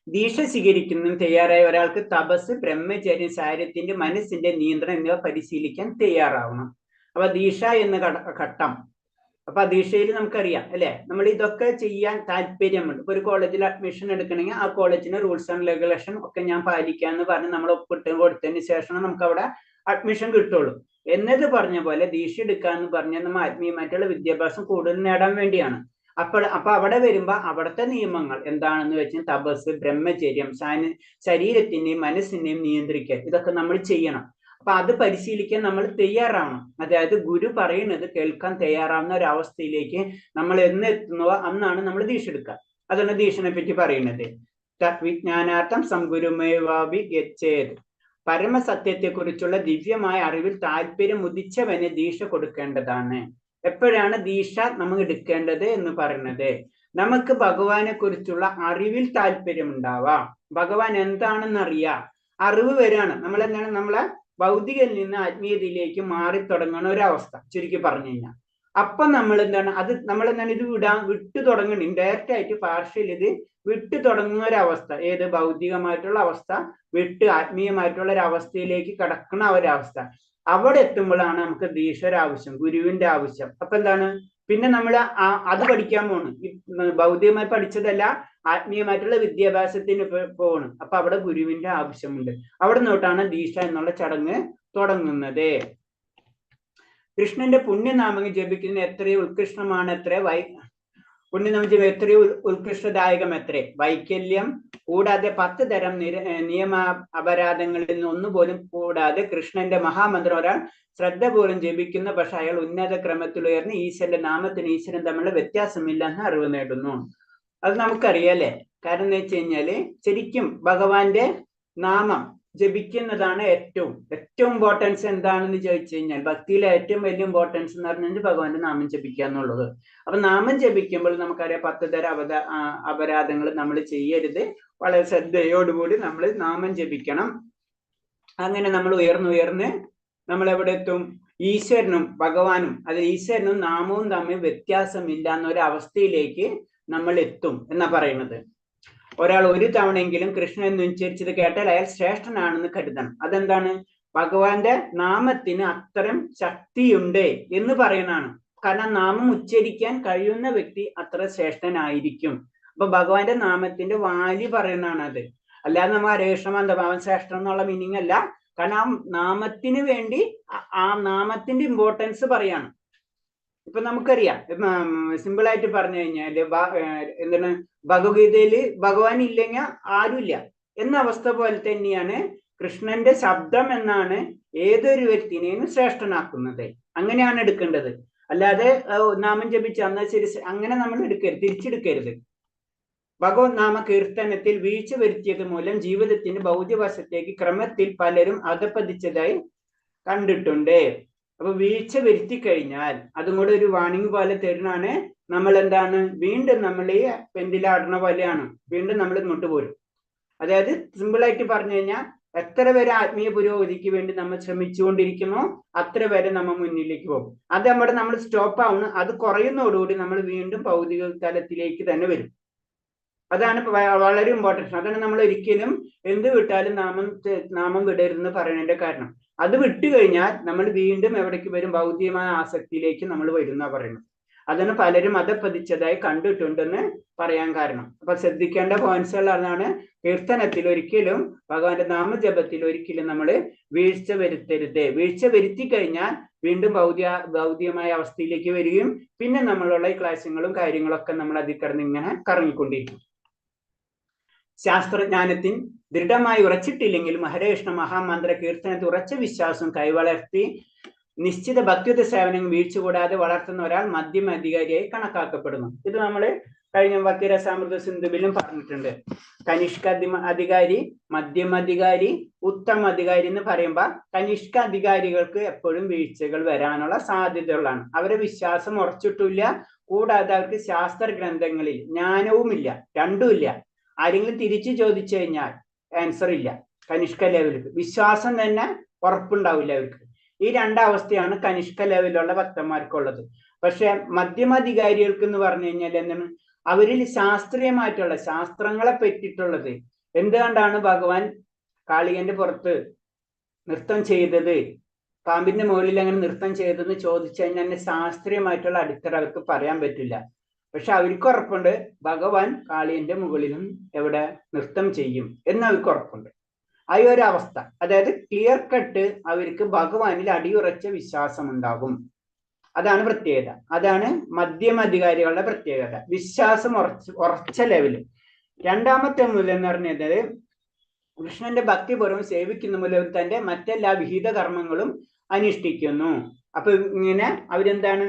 ദീക്ഷ സ്വീകരിക്കുന്നതിന് തയ്യാറായ ഒരാൾക്ക് തപസ്, ബ്രഹ്മചര്യം, ശാരീരത്തിന്റെ മനസ്സിന്റെ നിയന്ത്രണം എന്നിവ പരിശീലിക്കാൻ തയ്യാറാവണം. അപ്പൊ ദീക്ഷ എന്ന ഘട്ടം, അപ്പൊ ദീക്ഷയിൽ നമുക്കറിയാം അല്ലെ, നമ്മൾ ഇതൊക്കെ ചെയ്യാൻ താല്പര്യമുണ്ട്. ഇപ്പൊ ഒരു കോളേജിൽ അഡ്മിഷൻ എടുക്കണമെങ്കിൽ ആ കോളേജിന്റെ റൂൾസ് ആൻഡ് റെഗുലേഷൻ ഒക്കെ ഞാൻ പാലിക്കാന്ന് പറഞ്ഞ് നമ്മൾ ഒപ്പിട്ട് കൊടുത്തതിന് ശേഷം നമുക്ക് അവിടെ അഡ്മിഷൻ കിട്ടുള്ളൂ. എന്നത് പറഞ്ഞ പോലെ ദീക്ഷ എടുക്കാന്ന് പറഞ്ഞാൽ നമ്മൾ ആത്മീയമായിട്ടുള്ള വിദ്യാഭ്യാസം കൂടുതൽ നേടാൻ വേണ്ടിയാണ്. അപ്പൊ അവിടെ വരുമ്പോ അവിടുത്തെ നിയമങ്ങൾ എന്താണെന്ന് വെച്ചാൽ തപസ്, ബ്രഹ്മചര്യം, ശരീരത്തിന്റെയും മനസ്സിന്റെയും നിയന്ത്രിക്കൽ, ഇതൊക്കെ നമ്മൾ ചെയ്യണം. അപ്പൊ അത് പരിശീലിക്കാൻ നമ്മൾ തയ്യാറാവണം. അതായത് ഗുരു പറയുന്നത് കേൾക്കാൻ തയ്യാറാവുന്ന ഒരു അവസ്ഥയിലേക്ക് നമ്മൾ എന്ന് എത്തുന്നോ അന്നാണ് നമ്മൾ ദീക്ഷ എടുക്കുക. അതാണ് ദീക്ഷനെ പറ്റി പറയുന്നത്. വിജ്ഞാനാർത്ഥം സംഗുരുമേവാഭി യച്ഛേത്. പരമസത്യത്തെ കുറിച്ചുള്ള ദിവ്യമായ അറിവിൽ താല്പര്യം ഉദിച്ചവന് ദീക്ഷ കൊടുക്കേണ്ടതാണ്. എപ്പോഴാണ് ദീക്ഷ നമ്മൾ എടുക്കേണ്ടത് എന്ന് പറയുന്നത്? നമുക്ക് ഭഗവാനെ കുറിച്ചുള്ള അറിവിൽ താല്പര്യം ഉണ്ടാവാം, ഭഗവാൻ എന്താണെന്ന് അറിയാം, അറിവ് വരാണ്. നമ്മളെന്താണ്, നമ്മളെ ഭൗതികയിൽ നിന്ന് ആത്മീയതയിലേക്ക് മാറി തുടങ്ങുന്ന ഒരവസ്ഥ ചുരുക്കി പറഞ്ഞു കഴിഞ്ഞാൽ. അപ്പൊ നമ്മൾ എന്താണ്, അത് നമ്മളെന്താണ് ഇത് വിട്ടു തുടങ്ങണം. ഇൻഡയറക്റ്റ് ആയിട്ട് പാർഷ്യൽ ഇത് വിട്ടു തുടങ്ങുന്ന ഒരവസ്ഥ. ഏത്? ഭൗതികമായിട്ടുള്ള അവസ്ഥ വിട്ട് ആത്മീയമായിട്ടുള്ള ഒരു അവസ്ഥയിലേക്ക് കടക്കുന്ന ഒരവസ്ഥ. അവിടെ എത്തുമ്പോഴാണ് നമുക്ക് ദീക്ഷയുടെ ആവശ്യം, ഗുരുവിന്റെ ആവശ്യം. അപ്പൊ എന്താണ്, പിന്നെ നമ്മൾ അത് പഠിക്കാൻ പോണ്. ഭൗതികമായി പഠിച്ചതല്ല, ആത്മീയമായിട്ടുള്ള വിദ്യാഭ്യാസത്തിന് പോകണം. അപ്പൊ അവിടെ ഗുരുവിന്റെ ആവശ്യമുണ്ട്. അവിടെ നിന്നോട്ടാണ് ദീക്ഷ എന്നുള്ള ചടങ്ങ് തുടങ്ങുന്നത്. കൃഷ്ണന്റെ പുണ്യനാമങ്ങൾ ജപിക്കുന്ന എത്രയോ ഉത്കൃഷ്ടമാണ്, പുണ്യനാമം ജപം എത്രയോ ഉത്കൃഷ്ടദായകം എത്രേ. വൈകല്യം കൂടാതെ 10 തരം നിയമ അപരാധങ്ങളിൽ നിന്ന് ഒന്നുപോലും കൂടാതെ കൃഷ്ണന്റെ മഹാമന്ത്രം ഒരാൾ ശ്രദ്ധ പോലും ജപിക്കുന്ന, പക്ഷെ അയാൾ ഉന്നത ക്രമത്തിൽ ഉയർന്ന് ഈശ്വരന്റെ നാമത്തിന് ഈശ്വരൻ തമ്മിലുള്ള വ്യത്യാസമില്ല എന്ന് അറിവ് നേടുന്നു. അത് നമുക്കറിയാലേ. കാരണം എന്ന് വെച്ച് കഴിഞ്ഞാല് ശരിക്കും ഭഗവാന്റെ നാമം ജപിക്കുന്നതാണ് ഏറ്റവും ഇമ്പോർട്ടൻസ്. എന്താണെന്ന് ചോദിച്ചു കഴിഞ്ഞാൽ ഭക്തിയിലെ ഏറ്റവും വലിയ ഇമ്പോർട്ടൻസ് എന്ന് പറഞ്ഞാൽ ഭഗവാന്റെ നാമം ജപിക്കുക എന്നുള്ളത്. അപ്പൊ നാമം ജപിക്കുമ്പോൾ നമുക്കറിയാം 10 തരം അപരാധങ്ങൾ നമ്മൾ ചെയ്യരുത്. വളരെ ശ്രദ്ധയോടുകൂടി നമ്മൾ നാമം ജപിക്കണം. അങ്ങനെ നമ്മൾ ഉയർന്ന് നമ്മൾ എവിടെ എത്തും? ഈശ്വരനും ഭഗവാനും, അത് ഈശ്വരനും നാമവും തമ്മിൽ വ്യത്യാസമില്ല എന്നൊരവസ്ഥയിലേക്ക് നമ്മൾ എത്തും എന്നാ പറയുന്നത്. ഒരാൾ ഒരു തവണയെങ്കിലും കൃഷ്ണൻ എന്ന് ഉച്ചരിച്ചത് കേട്ടാൽ അയാൾ ശ്രേഷ്ഠനാണെന്ന് കരുതണം. അതെന്താണ്? ഭഗവാന്റെ നാമത്തിന് അത്തരം ശക്തിയുണ്ട് എന്ന് പറയുന്നതാണ്. കാരണം നാമം ഉച്ചരിക്കാൻ കഴിയുന്ന വ്യക്തി അത്ര ശ്രേഷ്ഠനായിരിക്കും. അപ്പൊ ഭഗവാന്റെ നാമത്തിന്റെ വാല്യൂ പറയുന്നതാണ് അത്. അല്ലാതെ നമ്മൾ ഹരേകൃഷ്ണൻ ശ്രേഷ്ഠൻ എന്നുള്ള മീനിങ് അല്ല. കാരണം ആ നാമത്തിന് വേണ്ടി ആ നാമത്തിന്റെ ഇമ്പോർട്ടൻസ് പറയാണ്. ഇപ്പൊ നമുക്കറിയാം, സിമ്പിൾ ആയിട്ട് പറഞ്ഞു കഴിഞ്ഞാല് എന്താണ്, ഭഗവത്ഗീതയില് ഭഗവാൻ ഇല്ലെങ്കിൽ ആരുമില്ല എന്ന അവസ്ഥ പോലെ തന്നെയാണ് കൃഷ്ണന്റെ ശബ്ദം എന്നാണ് ഏതൊരു വ്യക്തിനെയും ശ്രേഷ്ഠനാക്കുന്നത്. അങ്ങനെയാണ് എടുക്കേണ്ടത്. അല്ലാതെ നാമം ജപിച്ച എന്നാൽ ശരി അങ്ങനെ നമ്മൾ എടുക്കരുത്, തിരിച്ചെടുക്കരുത്. ഭഗവത് നാമ കീർത്തനത്തിൽ വീഴ്ച വരുത്തിയത് മൂലം ജീവിതത്തിന്റെ ഭൗതികവശത്തേക്ക് ക്രമത്തിൽ പലരും അധപ്പതിച്ചതായി കണ്ടിട്ടുണ്ട്. അപ്പൊ വീഴ്ച വരുത്തി കഴിഞ്ഞാൽ അതും കൂടെ ഒരു വാണിംഗ് പോലെ തരുന്നതാണ്. നമ്മൾ എന്താണ്, വീണ്ടും നമ്മൾ ഈ പെൻഡിലാടുന്ന പോലെയാണ്, വീണ്ടും നമ്മൾ ഇങ്ങോട്ട് പോരും. അതായത് സിമ്പിളായിട്ട് പറഞ്ഞു കഴിഞ്ഞാൽ എത്ര വരെ ആത്മീയ പുരോഗതിക്ക് വേണ്ടി നമ്മൾ ശ്രമിച്ചുകൊണ്ടിരിക്കുന്നോ അത്ര വരെ നമ്മൾ മുന്നിലേക്ക് പോകും. അത് നമ്മൾ സ്റ്റോപ്പ് ആവുന്നു. അത് കുറയുന്നതോടുകൂടി നമ്മൾ വീണ്ടും ഭൗതിക തലത്തിലേക്ക് തന്നെ വരും. അതാണ് വളരെ ഇമ്പോർട്ടൻസ്. അതാണ് നമ്മൾ ഒരിക്കലും എന്ത് വിട്ടാലും നാമം വിടരുതെന്ന് പറയുന്നതിന്റെ കാരണം. അത് വിട്ടു കഴിഞ്ഞാൽ നമ്മൾ വീണ്ടും എവിടേക്ക് വരും? ഭൗതികമായ ആസക്തിയിലേക്ക് നമ്മൾ വരുന്ന പറയുന്നത്. അതിന് പലരും അധപ്പതിച്ചതായി കണ്ടിട്ടുണ്ടെന്ന് പറയാൻ കാരണം. അപ്പൊ ശ്രദ്ധിക്കേണ്ട പോയിന്റ്സുകൾ അതാണ്. കീർത്തനത്തിൽ ഒരിക്കലും, ഭഗവാന്റെ നാമജപത്തിൽ ഒരിക്കലും നമ്മൾ വീഴ്ച വരുത്തരുത്. വീഴ്ച വരുത്തി കഴിഞ്ഞാൽ വീണ്ടും ഭൗതികമായ അവസ്ഥയിലേക്ക് വരികയും പിന്നെ നമ്മളുള്ള ഈ ക്ലാസ്സുകളും കാര്യങ്ങളൊക്കെ നമ്മൾ അതിൽ കിടന്ന് ഇങ്ങനെ കറങ്ങിക്കൊണ്ടിരിക്കും. ശാസ്ത്രജ്ഞാനത്തിൽ ദൃഢമായി ഉറച്ചിട്ടില്ലെങ്കിലും ഹരേകൃഷ്ണ മഹാമന്ത്ര കീർത്തനത്തിൽ ഉറച്ച വിശ്വാസം കൈവളർത്തി നിശ്ചിത ഭക്തിയുത സേവനം വീഴ്ച കൂടാതെ വളർത്തുന്ന ഒരാൾ മധ്യമ അധികാരിയായി കണക്കാക്കപ്പെടുന്നു. ഇത് നമ്മൾ കഴിഞ്ഞ ഭക്തിരസാമൃത സിന്ധുവിലും പറഞ്ഞിട്ടുണ്ട്. കനിഷ്ക അധികാരി, മധ്യമ അധികാരി, ഉത്തമ അധികാരി എന്ന് പറയുമ്പോ കനിഷ്ക അധികാരികൾക്ക് എപ്പോഴും വീഴ്ചകൾ വരാനുള്ള സാധ്യതകളാണ്. അവരെ വിശ്വാസം ഉറച്ചിട്ടില്ല, കൂടാതെ അവർക്ക് ശാസ്ത്ര ഗ്രന്ഥങ്ങളിൽ ജ്ഞാനവുമില്ല, രണ്ടുമില്ല. ആരെങ്കിലും തിരിച്ചു ചോദിച്ചു കഴിഞ്ഞാൽ ആൻസർ ഇല്ല. കനിഷ്ക ലെവലിൽ വിശ്വാസം തന്നെ ഉറപ്പുണ്ടാവില്ല അവർക്ക്. ഈ രണ്ടവസ്ഥയാണ് കനിഷ്ക ലെവലിലുള്ള ഭക്തന്മാർക്കുള്ളത്. പക്ഷെ മധ്യമാധികാരികൾക്ക് എന്ന് പറഞ്ഞു കഴിഞ്ഞാൽ എന്താണ്, അവരിൽ ശാസ്ത്രീയമായിട്ടുള്ള ശാസ്ത്രങ്ങളെ പറ്റിയിട്ടുള്ളത്. എന്തുകൊണ്ടാണ് ഭഗവാൻ കാളികന്റെ പുറത്ത് നൃത്തം ചെയ്തത്, പാമ്പിന്റെ മുകളിൽ അങ്ങനെ നൃത്തം ചെയ്തതെന്ന് ചോദിച്ചു കഴിഞ്ഞാൽ ശാസ്ത്രീയമായിട്ടുള്ള അടിത്തറ അവർക്ക് പറയാൻ പറ്റില്ല. പക്ഷെ അവർക്ക് ഉറപ്പുണ്ട് ഭഗവാൻ കാളിയന്റെ മുകളിലും എവിടെ നൃത്തം ചെയ്യും എന്ന് അവർക്ക് ഉറപ്പുണ്ട്. ആ ഒരു അവസ്ഥ, അതായത് ക്ലിയർ കട്ട് അവർക്ക് ഭഗവാനിൽ അടിയുറച്ച വിശ്വാസം ഉണ്ടാകും. അതാണ് പ്രത്യേകത. അതാണ് മധ്യമധികാരികളുടെ പ്രത്യേകത, വിശ്വാസം ഉറച്ച ലെവല്. രണ്ടാമത്തെ മൂലം എന്ന് പറഞ്ഞത് കൃഷ്ണന്റെ ഭക്തിപൂർവ്വം സേവിക്കുന്ന മൂലം തന്റെ മറ്റെല്ലാ വിഹിത കർമ്മങ്ങളും അനുഷ്ഠിക്കുന്നു. അപ്പൊ ഇങ്ങനെ അവരെന്താണ്,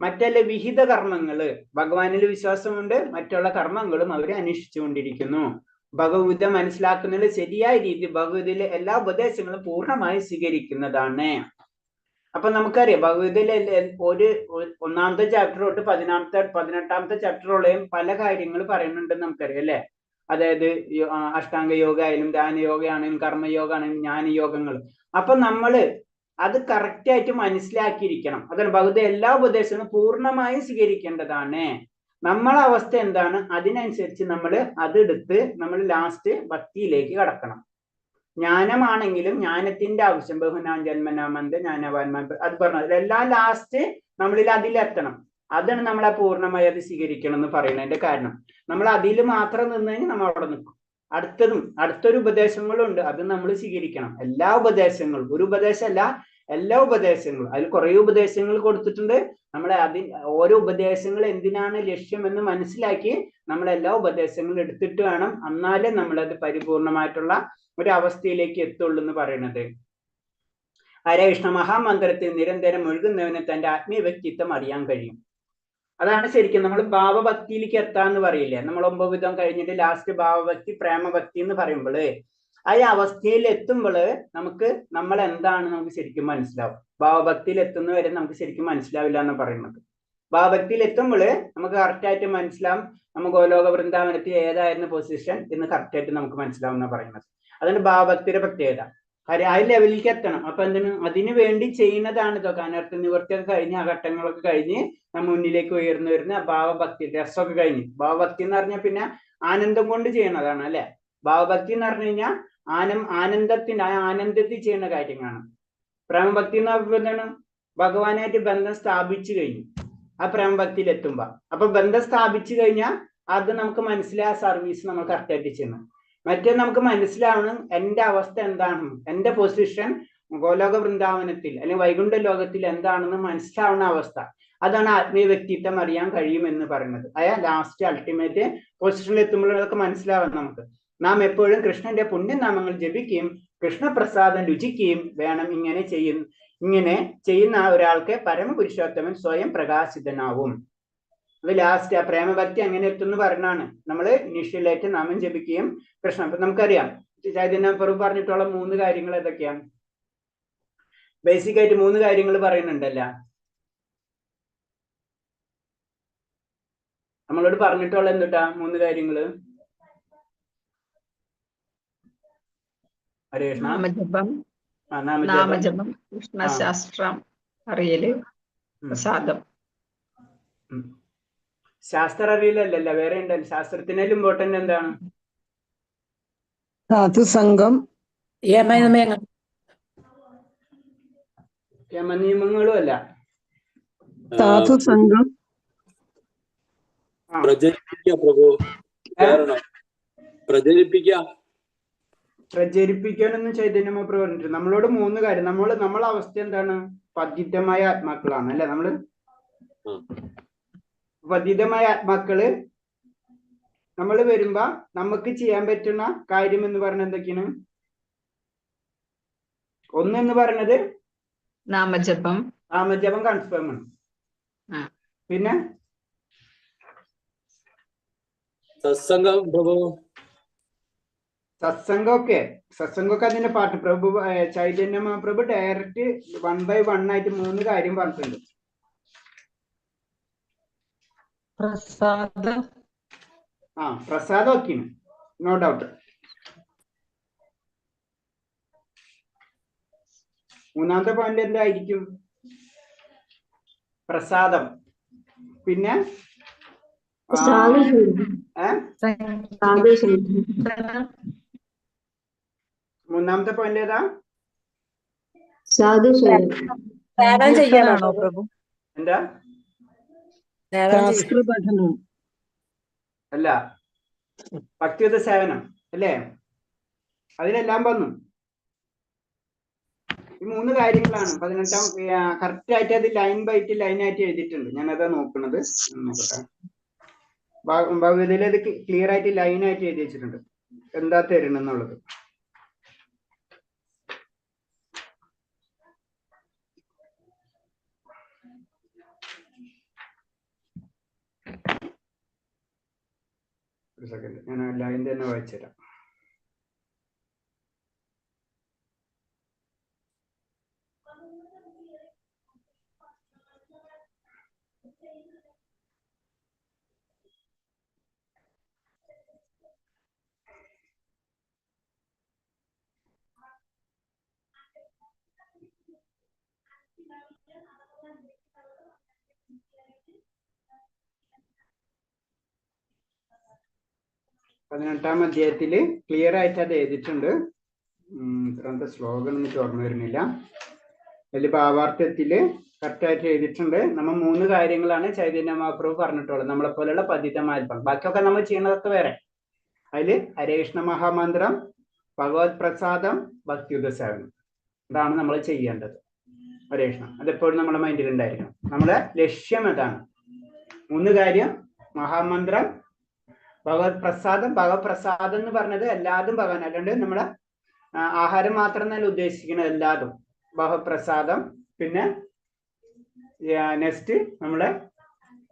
മറ്റല്ല വിഹിത കർമ്മങ്ങള്, ഭഗവാനിൽ വിശ്വാസമുണ്ട്, മറ്റുള്ള കർമ്മങ്ങളും അവർ അനുഷ്ഠിച്ചുകൊണ്ടിരിക്കുന്നു. ഭഗവത്ഗീത മനസ്സിലാക്കുന്നതിൽ ശരിയായ രീതി ഭഗവത്ഗീതയിലെ എല്ലാ ഉപദേശങ്ങളും പൂർണ്ണമായി സ്വീകരിക്കുന്നതാണ്. അപ്പൊ നമുക്കറിയാം ഭഗവത്ഗീതയിലെ ഒന്നാമത്തെ ചാപ്റ്റർ തൊട്ട് 18ാമത്തെ ചാപ്റ്ററോളെയും പല കാര്യങ്ങൾ പറയുന്നുണ്ടെന്ന് നമുക്കറിയാം അല്ലെ. അതായത് അഷ്ടാംഗ യോഗ ആയാലും ധ്യാനയോഗ ആണെങ്കിലും കർമ്മയോഗ ആണെങ്കിലും ജ്ഞാനയോഗങ്ങൾ. അപ്പൊ നമ്മള് അത് കറക്റ്റ് ആയിട്ട് മനസ്സിലാക്കിയിരിക്കണം. അതാണ് ഭഗവത് എല്ലാ ഉപദേശങ്ങളും പൂർണ്ണമായും സ്വീകരിക്കേണ്ടതാണ്. നമ്മളെ അവസ്ഥ എന്താണ്, അതിനനുസരിച്ച് നമ്മൾ അതെടുത്ത് നമ്മൾ ലാസ്റ്റ് ഭക്തിയിലേക്ക് കടക്കണം. ജ്ഞാനമാണെങ്കിലും ജ്ഞാനത്തിന്റെ ആവശ്യം ബഹുനാം ജന്മനാമന്ത് ജ്ഞാനവാന്മാൻ അത് പറഞ്ഞത് എല്ലാം ലാസ്റ്റ് നമ്മളിൽ അതിലെത്തണം. അതാണ് നമ്മളെ പൂർണ്ണമായി അത് സ്വീകരിക്കണം എന്ന് പറയുന്നതിന്റെ കാരണം. നമ്മൾ അതിൽ മാത്രം നിന്ന് കഴിഞ്ഞാൽ നമ്മൾ അവിടെ നിൽക്കും. അടുത്തൊരു ഉപദേശങ്ങളുണ്ട്, അത് നമ്മൾ സ്വീകരിക്കണം. എല്ലാ ഉപദേശങ്ങളും, ഒരു ഉപദേശമല്ല, എല്ലാ ഉപദേശങ്ങളും. അതിൽ കുറെ ഉപദേശങ്ങൾ കൊടുത്തിട്ടുണ്ട്. നമ്മളെ ഓരോ ഉപദേശങ്ങൾ എന്തിനാണ് ലക്ഷ്യമെന്ന് മനസ്സിലാക്കി നമ്മൾ എല്ലാ ഉപദേശങ്ങളും എടുത്തിട്ട് വേണം, എന്നാലേ നമ്മളത് പരിപൂർണമായിട്ടുള്ള ഒരു അവസ്ഥയിലേക്ക് എത്തുള്ളൂ എന്ന് പറയുന്നത്. ഹരേ കൃഷ്ണ മഹാമന്ത്രത്തിൽ നിരന്തരം ഒഴുകുന്നവന് തന്റെ ആത്മീയ വ്യക്തിത്വം അറിയാൻ കഴിയും. അതാണ് ശരിക്കും നമ്മൾ ഭാവഭക്തിയിലേക്ക് എത്താന്ന് പറയില്ലേ. നമ്മൾ 9 വിധം കഴിഞ്ഞിട്ട് ലാസ്റ്റ് ഭാവഭക്തി പ്രേമഭക്തി എന്ന് പറയുമ്പോൾ ആ അവസ്ഥയിൽ എത്തുമ്പോൾ നമ്മൾ എന്താണ് നമുക്ക് ശരിക്കും മനസ്സിലാവും. ഭാവഭക്തിയിൽ എത്തുന്നവരെ നമുക്ക് ശരിക്കും മനസ്സിലാവില്ല എന്ന് പറയുന്നത്. ഭാവഭക്തിയിൽ എത്തുമ്പോൾ നമുക്ക് കറക്റ്റായിട്ട് മനസ്സിലാവും. നമുക്ക് ഗോലോക വൃന്ദാവനത്തിൽ ഏതായിരുന്നു പൊസിഷൻ എന്ന് കറക്റ്റായിട്ട് നമുക്ക് മനസ്സിലാവും എന്ന് പറയുന്നത്. അതാണ് ഭാവഭക്തിയുടെ പ്രത്യേകത. കാര്യം ആ ലെവലിലേക്ക് എത്തണം. അപ്പൊ അതിനു വേണ്ടി ചെയ്യുന്നതാണ് ഇതൊക്കെ. അനർത്ഥ നിവൃത്തിയൊക്കെ കഴിഞ്ഞ് ആ ഘട്ടങ്ങളൊക്കെ കഴിഞ്ഞ് മുന്നിലേക്ക് ഉയർന്നു വരുന്ന ഭാവഭക്തി രസമൊക്കെ കഴിഞ്ഞ്. ഭാവഭക്തി എന്ന് പറഞ്ഞാൽ പിന്നെ ആനന്ദം കൊണ്ട് ചെയ്യണതാണ് അല്ലെ. ഭാവഭക്തി എന്ന് പറഞ്ഞു കഴിഞ്ഞാൽ ആനന്ദത്തിൽ ചെയ്യുന്ന കാര്യങ്ങളാണ്. പ്രേമഭക്തി എന്ന് പറയുമ്പോൾ എന്താണ്, ഭഗവാനായിട്ട് ബന്ധം സ്ഥാപിച്ചു കഴിഞ്ഞു ആ പ്രേമഭക്തിയിൽ എത്തുമ്പോ. അപ്പൊ ബന്ധം സ്ഥാപിച്ചു കഴിഞ്ഞാൽ അത് നമുക്ക് മനസ്സിലായ സർവീസ് നമ്മൾ കറക്റ്റായിട്ട് ചെയ്യണം. മറ്റേ നമുക്ക് മനസ്സിലാവണം എന്റെ അവസ്ഥ എന്താണ്, എന്റെ പൊസിഷൻ ഗോലോക വൃന്ദാവനത്തിൽ അല്ലെങ്കിൽ വൈകുണ്ഠ ലോകത്തിൽ എന്താണെന്ന് മനസ്സിലാവുന്ന അവസ്ഥ. അതാണ് ആത്മീയ വ്യക്തിത്വം അറിയാൻ കഴിയുമെന്ന് പറയുന്നത്. ലാസ്റ്റ് അൾട്ടിമേറ്റ് പൊസിഷനിൽ എത്തുമ്പോൾ അതൊക്കെ മനസ്സിലാവാം നമുക്ക്. നാം എപ്പോഴും കൃഷ്ണന്റെ പുണ്യനാമങ്ങൾ ജപിക്കുകയും കൃഷ്ണപ്രസാദം രുചിക്കുകയും വേണം. ഇങ്ങനെ ചെയ്യുന്ന ഒരാൾക്ക് പരമപുരുഷോത്തമൻ സ്വയം പ്രകാശിതനാവും. അത് ലാസ്റ്റ് ആ പ്രേമഭക്തി അങ്ങനെ എത്തുമെന്ന് പറഞ്ഞാണ്. നമ്മൾ ഇനീഷ്യലായിട്ട് നാമം ജപിക്കുകയും കൃഷ്ണ. അപ്പൊ നമുക്കറിയാം ചൈതന്യ പ്രഭു പറഞ്ഞിട്ടുള്ള 3 കാര്യങ്ങൾ ഏതൊക്കെയാണ്? ബേസിക് ആയിട്ട് 3 കാര്യങ്ങൾ പറയുന്നുണ്ടല്ല. നമ്മളോട് പറഞ്ഞിട്ടുള്ള എന്തുട്ടാ 3 കാര്യങ്ങള്? ഹരേ കൃഷ്ണ. നാമജപം, കൃഷ്ണശാസ്ത്രം അറിയല്, പ്രസാദം. ശാസ്ത്രം അറിയില്ലല്ല, വേറെ ഉണ്ടല്ലോ. ശാസ്ത്രത്തിനേലും ഇമ്പോർട്ടന്റ് എന്താണ്? സാധുസംഘം, യമനിയമങ്ങളും അല്ല. സാധുസംഘം പ്രചരിപ്പിക്കാനൊന്നും ചൈതന്യ മഹാപ്രഭു പറഞ്ഞിട്ട് നമ്മളോട് 3 കാര്യം. നമ്മളെ അവസ്ഥ എന്താണ്? പതിതമായ ആത്മാക്കളാണ് അല്ലെ. നമ്മള് പതിതമായ ആത്മാക്കള് നമ്മൾ വരുമ്പോ നമുക്ക് ചെയ്യാൻ പറ്റുന്ന കാര്യം എന്ന് പറഞ്ഞ എന്തൊക്കെയാണ്? ഒന്നെന്ന് പറഞ്ഞത് നാമജപം കൺഫേം ആണ്. പിന്നെ സത്സംഗമൊക്കെ അതിന്റെ പാട്ട്. പ്രഭു ചൈതന്യ മഹാപ്രഭു ഡയറക്റ്റ് 1 by 1 ആയിട്ട് 3 കാര്യം പറഞ്ഞിട്ടുണ്ട്. പ്രസാദം ഒക്കെയാണ്, നോ ഡൗട്ട്. 3ാമത്തെ പോയിന്റ് എന്തായിരിക്കും? പ്രസാദം. പിന്നെ 3ാമത്തെ പോയിന്റ് ഏതാ? എന്താ? അല്ല, ഭക്തിയുത സേവനം അല്ലേ? അതിലെല്ലാം വന്നു. ഈ 3 കാര്യങ്ങളാണ് 18ാം. കറക്റ്റ് ആയിട്ട് അത് ലൈൻ ബൈ ലൈൻ ആയിട്ട് എഴുതിയിട്ടുണ്ട്. ഞാനതാ നോക്കണത്. നോക്കട്ടെ. ഭഗവതിയിൽ അത് ക്ലിയർ ആയിട്ട് ലൈൻ ആയിട്ട് എഴുതി വെച്ചിട്ടുണ്ട് എന്താ തരണെന്നുള്ളത്. ഒരു സെക്കൻഡ്, ഞാൻ ലൈൻ തന്നെ വായിച്ചുതരാം. പതിനെട്ടാം അധ്യായത്തില് ക്ലിയർ ആയിട്ട് അത് എഴുതിയിട്ടുണ്ട്. ഇത്രത്തെ ശ്ലോകം എനിക്ക് ഓർമ്മ വരുന്നില്ല. അതിൽ ഭാവാർത്ഥത്തില് കറക്റ്റായിട്ട് എഴുതിയിട്ടുണ്ട്. നമ്മൾ 3 കാര്യങ്ങളാണ് ചൈതന്യ മഹാപ്രഭു പറഞ്ഞിട്ടുള്ളത്, നമ്മളെ പോലെയുള്ള പതിതമാൽപ്പം. ബാക്കിയൊക്കെ നമ്മൾ ചെയ്യണതൊക്കെ വേറെ. അതില് ഹരേ കൃഷ്ണ മഹാമന്ത്രം, ഭഗവത് പ്രസാദം, ഭക്തിയുത സേവനം, ഇതാണ് നമ്മൾ ചെയ്യേണ്ടത്. ഹരേ കൃഷ്ണ അതെപ്പോഴും നമ്മുടെ മൈൻഡിൽ ഉണ്ടായിരിക്കണം. നമ്മുടെ ലക്ഷ്യം അതാണ്. 3 കാര്യം: മഹാമന്ത്രം, ഭഗവത് പ്രസാദം. ഭഗവത് പ്രസാദം എന്ന് പറഞ്ഞത് എല്ലാതും ഭഗവാൻ, അല്ലാണ്ട് നമ്മുടെ ആഹാരം മാത്രം എന്നല്ല ഉദ്ദേശിക്കുന്നത്, എല്ലാതും ഭഗവത് പ്രസാദം. പിന്നെ നെക്സ്റ്റ് നമ്മുടെ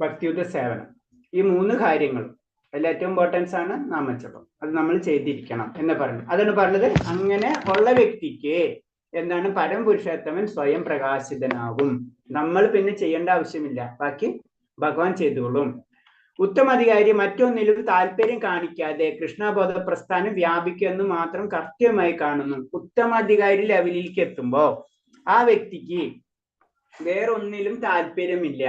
ഭക്തിയുത സേവനം. ഈ 3 കാര്യങ്ങളും അതിൽ ഏറ്റവും ഇമ്പോർട്ടൻസ് ആണ് നാമജപം. അത് നമ്മൾ ചെയ്തിരിക്കണം എന്ന് പറഞ്ഞു. അതാണ് പറഞ്ഞത്. അങ്ങനെ ഉള്ള വ്യക്തിക്ക് എന്താണ്, പരമപുരുഷോത്തമൻ സ്വയം പ്രകാശിതനാകും. നമ്മൾ പിന്നെ ചെയ്യേണ്ട ആവശ്യമില്ല, ബാക്കി ഭഗവാൻ ചെയ്തോളും. ഉത്തമാധികാരി മറ്റൊന്നിലും താല്പര്യം കാണിക്കാതെ കൃഷ്ണബോധ പ്രസ്ഥാനം വ്യാപിക്കുമെന്ന് മാത്രം കൃത്യമായി കാണുന്നു. ഉത്തമാധികാരി ലെവലിലേക്ക് എത്തുമ്പോ ആ വ്യക്തിക്ക് വേറൊന്നിലും താല്പര്യമില്ല.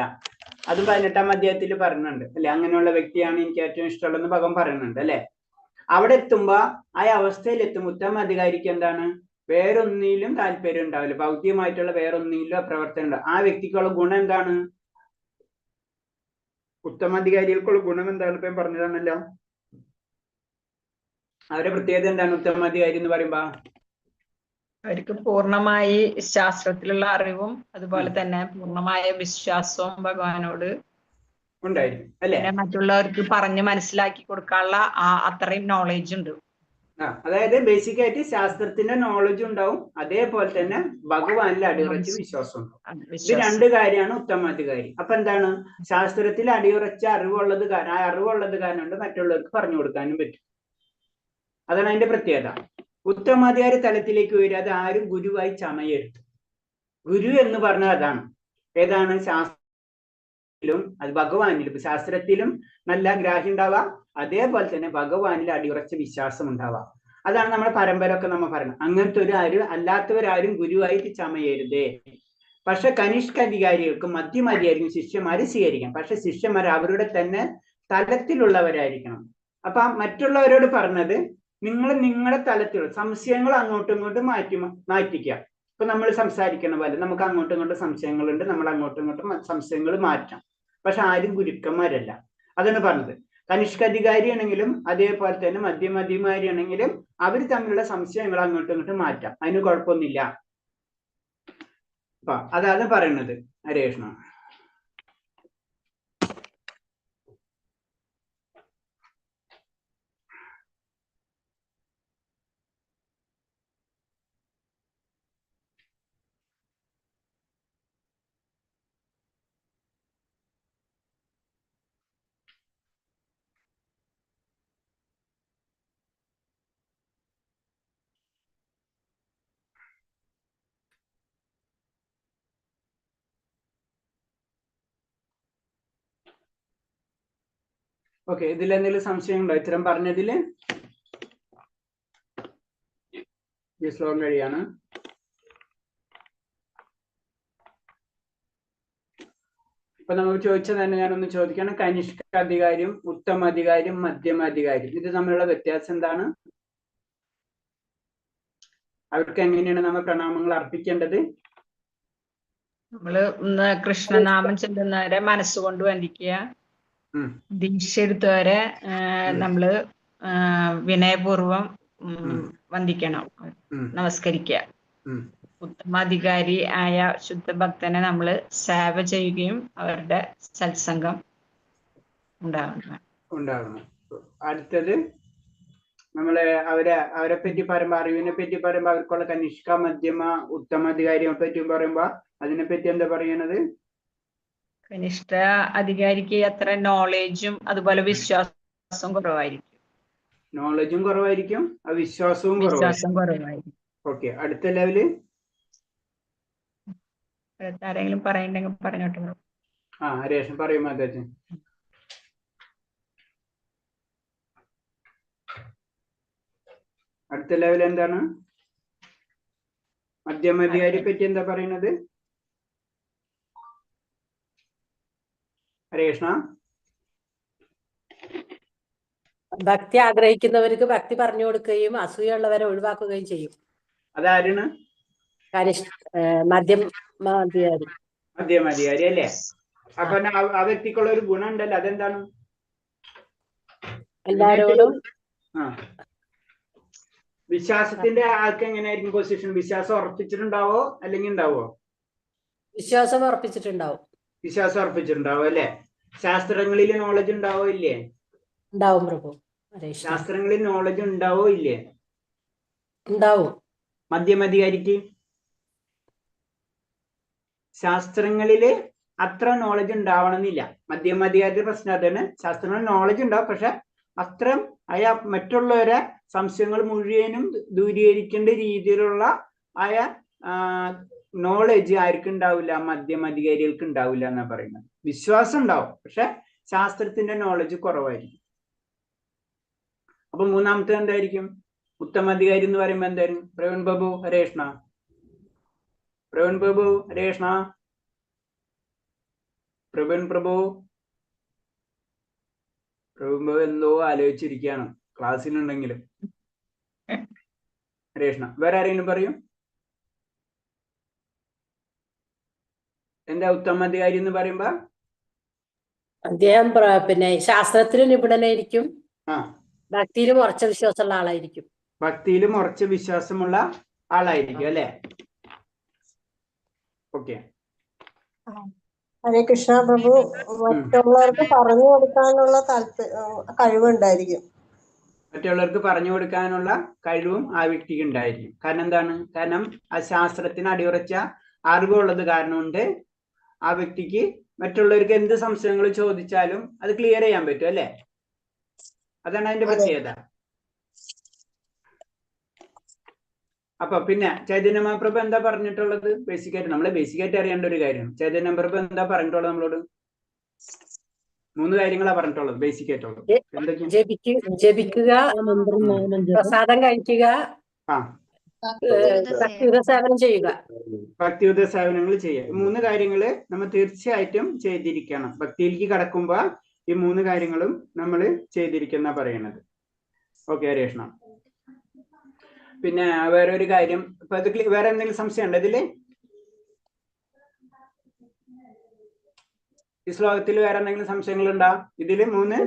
അത് 18-ാം അധ്യായത്തിൽ പറയുന്നുണ്ട് അല്ലെ. അങ്ങനെയുള്ള വ്യക്തിയാണ് എനിക്ക് ഏറ്റവും ഇഷ്ടമുള്ളതെന്ന് ഭഗവാൻ പറയുന്നുണ്ട് അല്ലെ. അവിടെ എത്തുമ്പോ ആ അവസ്ഥയിൽ എത്തും ഉത്തമാധികാരിക്ക് എന്താണ്, വേറൊന്നിലും താല്പര്യം ഉണ്ടാവില്ല, ഭൗതികമായിട്ടുള്ള വേറൊന്നിലും പ്രവർത്തനം ഉണ്ടാവും. ആ വ്യക്തിക്കുള്ള ഗുണം എന്താണ്? ഉത്തമാധികാരികൾക്കുള്ള ഗുണം എന്താണ്? ഇപ്പം പറഞ്ഞതാണല്ലോ. അവരുടെ പ്രത്യേകത എന്താണ് ഉത്തമാധികാരി എന്ന് പറയുമ്പോ? അവർക്ക് പൂർണ്ണമായി ശാസ്ത്രത്തിലുള്ള അറിവും അതുപോലെ തന്നെ പൂർണ്ണമായ വിശ്വാസവും ഭഗവാനോട് ഉണ്ടായിരിക്കും അല്ലെ. മറ്റുള്ളവർക്ക് പറഞ്ഞ് മനസ്സിലാക്കി കൊടുക്കാനുള്ള അത്രയും നോളേജ് ഉണ്ട്. അതായത് ബേസിക് ആയിട്ട് ശാസ്ത്രത്തിന്റെ നോളജ് ഉണ്ടാവും, അതേപോലെ തന്നെ ഭഗവാനിൽ അടിയുറച്ച വിശ്വാസം ഉണ്ടാവും. ഇത് 2 കാര്യമാണ് ഉത്തമാധികാരി. അപ്പൊ എന്താണ്, ശാസ്ത്രത്തിൽ അടിയുറച്ച അറിവുള്ളത് കാരണം കൊണ്ട് മറ്റുള്ളവർക്ക് പറഞ്ഞു കൊടുക്കാനും പറ്റും. അതാണ് അതിന്റെ പ്രത്യേകത. ഉത്തമാധികാരി തലത്തിലേക്ക് വരാതെ ആരും ഗുരുവായി ചമയരുത്. ഗുരു എന്ന് പറഞ്ഞാൽ അതാണ്. ഏതാണ്? ശാസ്ത്രത്തിലും അത് ഭഗവാനിലും. ശാസ്ത്രത്തിലും നല്ല ഗ്രാഹ്യം ഉണ്ടാവാം, അതേപോലെ തന്നെ ഭഗവാനിൽ അടിയുറച്ച വിശ്വാസം ഉണ്ടാവാം. അതാണ് നമ്മുടെ പരമ്പര ഒക്കെ നമ്മൾ പറയുന്നത്. അങ്ങനത്തെ അല്ലാത്തവരാരും ഗുരുവായിട്ട് ചമയരുതേ. പക്ഷെ കനിഷ്ക അധികാരികൾക്കും മധ്യമധികാരിക്കും ശിഷ്യന്മാര് സ്വീകരിക്കാം. പക്ഷെ ശിഷ്യന്മാർ അവരുടെ തന്നെ തലത്തിലുള്ളവരായിരിക്കണം. അപ്പൊ മറ്റുള്ളവരോട് പറഞ്ഞത്, നിങ്ങൾ നിങ്ങളുടെ തലത്തിലുള്ള സംശയങ്ങൾ അങ്ങോട്ടും ഇങ്ങോട്ടും മാറ്റിക്കുക. ഇപ്പൊ നമ്മൾ സംസാരിക്കണ പോലെ നമുക്ക് അങ്ങോട്ടും ഇങ്ങോട്ടും സംശയങ്ങളുണ്ട്, നമ്മൾ അങ്ങോട്ടും ഇങ്ങോട്ടും സംശയങ്ങൾ മാറ്റാം. പക്ഷെ ആരും ഗുരുക്കന്മാരല്ല. അതാണ് പറഞ്ഞത്. കനിഷ്കാധികാരി ആണെങ്കിലും അതേപോലെ തന്നെ മധ്യമധികാരി ആണെങ്കിലും അവർ തമ്മിലുള്ള സംശയങ്ങൾ അങ്ങോട്ടും ഇങ്ങോട്ടും മാറ്റാം, അതിന് കുഴപ്പമൊന്നുമില്ല. അപ്പൊ അതാണ് പറയുന്നത്. ഹരേ കൃഷ്ണ. ഓക്കെ, ഇതിൽ എന്തെങ്കിലും സംശയം ഉണ്ടോ ഇത്തരം പറഞ്ഞതില്? ഈ ശ്ലോകം കഴിയാണ്. ഇപ്പൊ നമുക്ക് ചോദിച്ചത് തന്നെ ഞാനൊന്ന് ചോദിക്കണം. കനിഷ്കാധികാരിയും ഉത്തമാധികാരിയും മധ്യമധികാരിയും ഇത് തമ്മിലുള്ള വ്യത്യാസം എന്താണ്? അവർക്ക് എങ്ങനെയാണ് നമ്മൾ പ്രണാമങ്ങൾ അർപ്പിക്കേണ്ടത്? നമ്മള് കൃഷ്ണനാമം ചെല്ലുന്നവരെ മനസ്സുകൊണ്ട് വന്ദിക്കുക. ദീക്ഷ എടുത്തവരെ നമ്മള് വിനയപൂർവം വന്ദിക്കണം, നമസ്കരിക്കുക. ഉത്തമാധികാരി ആയ ശുദ്ധഭക്തനെ നമ്മൾ സേവ ചെയ്യുകയും അവരുടെ സത്സംഗം ഉണ്ടാകണം. അടുത്തത് നമ്മള് അവരെ പറ്റി പറയുമ്പോ, അറിവിനെ പറ്റി പറയുമ്പോ അവർക്കുള്ള കനിഷ്ക, മധ്യമ, ഉത്തമാധികാരിയെ പറ്റി പറയുമ്പോ അതിനെപ്പറ്റി എന്താ പറയണത്? കനിഷ്ഠ അധികാരിക്ക് അത്ര നോളേജും അതുപോലെ വിശ്വാസവും കുറവായിരിക്കും. നോളജും കുറവായിരിക്കും, വിശ്വാസവും വിശ്വാസം കുറവായിരിക്കും. കുറവായിരിക്കും. ഓക്കെ, അടുത്ത ലെവല് ആരെങ്കിലും പറയണ്ടെങ്കിൽ പറഞ്ഞോട്ടെ. ഹരേഷൻ പറയും. അദ്ദേഹത്തിന് അടുത്ത ലെവൽ എന്താണ്? മധ്യമധികാരിയെ പറ്റി എന്താ പറയുന്നത് ഹരേഷ്ണ? ഭക്തി ആഗ്രഹിക്കുന്നവർക്ക് ഭക്തി പറഞ്ഞു കൊടുക്കുകയും അസൂയുള്ളവരെ ഒഴിവാക്കുകയും ചെയ്യും. അതാരാണ്? മധ്യമധികാരി. മധ്യമധികാരി അല്ലേ? അപ്പൊ ആ വ്യക്തിക്കുള്ള ഒരു ഗുണം ഉണ്ടല്ലോ, അതെന്താണ്? എല്ലാരോടും വിശ്വാസത്തിന്റെ ആൾക്ക് എങ്ങനെയായിരിക്കും പൊസിഷൻ? വിശ്വാസം ഉറപ്പിച്ചിട്ടുണ്ടാവോ അല്ലെങ്കിൽ ഉണ്ടാവോ? വിശ്വാസം ഉറപ്പിച്ചിട്ടുണ്ടാവും. വിശ്വാസം ഉറപ്പിച്ചിട്ടുണ്ടാവും അല്ലെ? ശാസ്ത്രങ്ങളിൽ നോളജ് ഉണ്ടാവോ ഇല്ലേ? ഉണ്ടാവും പ്രഭു. ശാസ്ത്രങ്ങളിൽ നോളജ് ഉണ്ടാവോ ഇല്ലേ? ഉണ്ടാവും. മധ്യമധികാരിക്ക് ശാസ്ത്രങ്ങളില് അത്ര നോളജ് ഉണ്ടാവണമെന്നില്ല. മധ്യമധികാരിയുടെ പ്രശ്നം അതാണ്. ശാസ്ത്രങ്ങളിൽ നോളജ് ഉണ്ടാവും, പക്ഷെ അത്ര മറ്റുള്ളവരെ സംശയങ്ങൾ മുഴുവനും ദൂരീകരിക്കേണ്ട രീതിയിലുള്ള നോളജ് ആർക്കും ഉണ്ടാവില്ല, മധ്യമധികാരികൾക്ക് ഉണ്ടാവില്ല എന്നാ പറയുന്നത്. വിശ്വാസം ഉണ്ടാവും, പക്ഷെ ശാസ്ത്രത്തിന്റെ നോളജ് കുറവായിരിക്കും. അപ്പൊ മൂന്നാമത്തെ എന്തായിരിക്കും? ഉത്തമാധികാരി എന്ന് പറയുമ്പോ എന്തായിരിക്കും? പ്രവീൺ ബാബു, ഹരേഷ്ണ. പ്രവീൺ ബാബു, ഹരേഷ്ണ. പ്രവീൺ ബാബു എന്തോ ആലോചിച്ചിരിക്കുകയാണ് ക്ലാസ്സിലുണ്ടെങ്കിലും. ഹരേഷ്ണ, വേറെ ആരെങ്കിലും പറയും? എന്താ ഉത്തമാധികാരി എന്ന് പറയുമ്പോ? അദ്ദേഹം പിന്നെ ശാസ്ത്രത്തിൽ നിപുണനായിരിക്കും, ഭക്തിയിലും ഉറച്ച വിശ്വാസമുള്ള ആളായിരിക്കും. ഭക്തിയിലും ഉറച്ച വിശ്വാസമുള്ള ആളായിരിക്കും അല്ലെ? ഓക്കെ. ഹരേ കൃഷ്ണ പ്രഭു. മറ്റുള്ളവർക്ക് പറഞ്ഞു കൊടുക്കാനുള്ള കഴിവുണ്ടായിരിക്കും. മറ്റുള്ളവർക്ക് പറഞ്ഞു കൊടുക്കാനുള്ള കഴിവും ആ വ്യക്തിക്ക് ഉണ്ടായിരിക്കും. കാരണം എന്താണ്? കാരണം ആ ശാസ്ത്രത്തിന് അടിയുറച്ച അറിവുള്ളത് കാരണം കൊണ്ട് ആ വ്യക്തിക്ക് മറ്റുള്ളവർക്ക് എന്ത് സംശയങ്ങൾ ചോദിച്ചാലും അത് ക്ലിയർ ചെയ്യാൻ പറ്റും അല്ലെ? അതാണ് അതിന്റെ പ്രത്യേകത. അപ്പൊ പിന്നെ ചൈതന്യ മഹാപ്രഭു എന്താ പറഞ്ഞിട്ടുള്ളത്? ബേസിക്കായിട്ട് നമ്മളെ ബേസിക്കായിട്ട് അറിയേണ്ട ഒരു കാര്യമാണ്. ചൈതന്യ മഹാപ്രഭു എന്താ പറഞ്ഞിട്ടുള്ളത് നമ്മളോട്? 3 കാര്യങ്ങളാ പറഞ്ഞിട്ടുള്ളത് ബേസിക്കായിട്ടുള്ളത്. ജപിക്കുക, പ്രസാദം കഴിക്കുക, ഭക്തിയുത സേവനം ചെയ്യുക. ഭക്തിയുത സേവനങ്ങൾ ചെയ്യുക. 3 കാര്യങ്ങള് നമ്മൾ തീർച്ചയായിട്ടും ചെയ്തിരിക്കണം. ഭക്തിയിലേക്ക് കടക്കുമ്പോ ഈ 3 കാര്യങ്ങളും നമ്മൾ ചെയ്തിരിക്കുന്ന പറയണത്. ഓക്കെ ഹരേഷ്ണ. പിന്നെ വേറെ ഒരു കാര്യം, ഇപ്പൊ ഇത് വേറെ എന്തെങ്കിലും സംശയം ഉണ്ടോ ഇതില്? ഈ ശ്ലോകത്തിൽ വേറെ എന്തെങ്കിലും സംശയങ്ങളുണ്ടോ? ഇതില് 3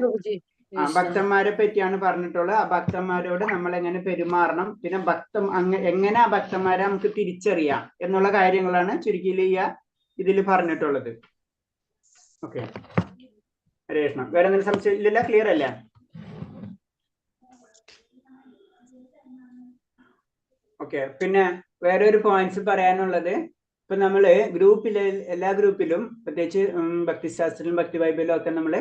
ഭക്തന്മാരെ പറ്റിയാണ് പറഞ്ഞിട്ടുള്ളത്. ആ ഭക്തന്മാരോട് നമ്മൾ എങ്ങനെ പെരുമാറണം, പിന്നെ എങ്ങനെ ആ ഭക്തന്മാരെ നമുക്ക് തിരിച്ചറിയാം എന്നുള്ള കാര്യങ്ങളാണ് ചുരുക്കിയിൽ ഇതിൽ പറഞ്ഞിട്ടുള്ളത്. ഓക്കെ ഹരേഷ്ണ, വേറെ എന്തെങ്കിലും സംശയം ഇല്ലല്ല? ക്ലിയർ അല്ലേ? ഓക്കെ. പിന്നെ വേറെ ഒരു പോയിന്റ്സ് പറയാനുള്ളത്, ഇപ്പൊ നമ്മള് എല്ലാ ഗ്രൂപ്പിലും പ്രത്യേകിച്ച് ഭക്തിശാസ്ത്രത്തിലും ഭക്തി ബൈബിളിലും ഒക്കെ നമ്മള്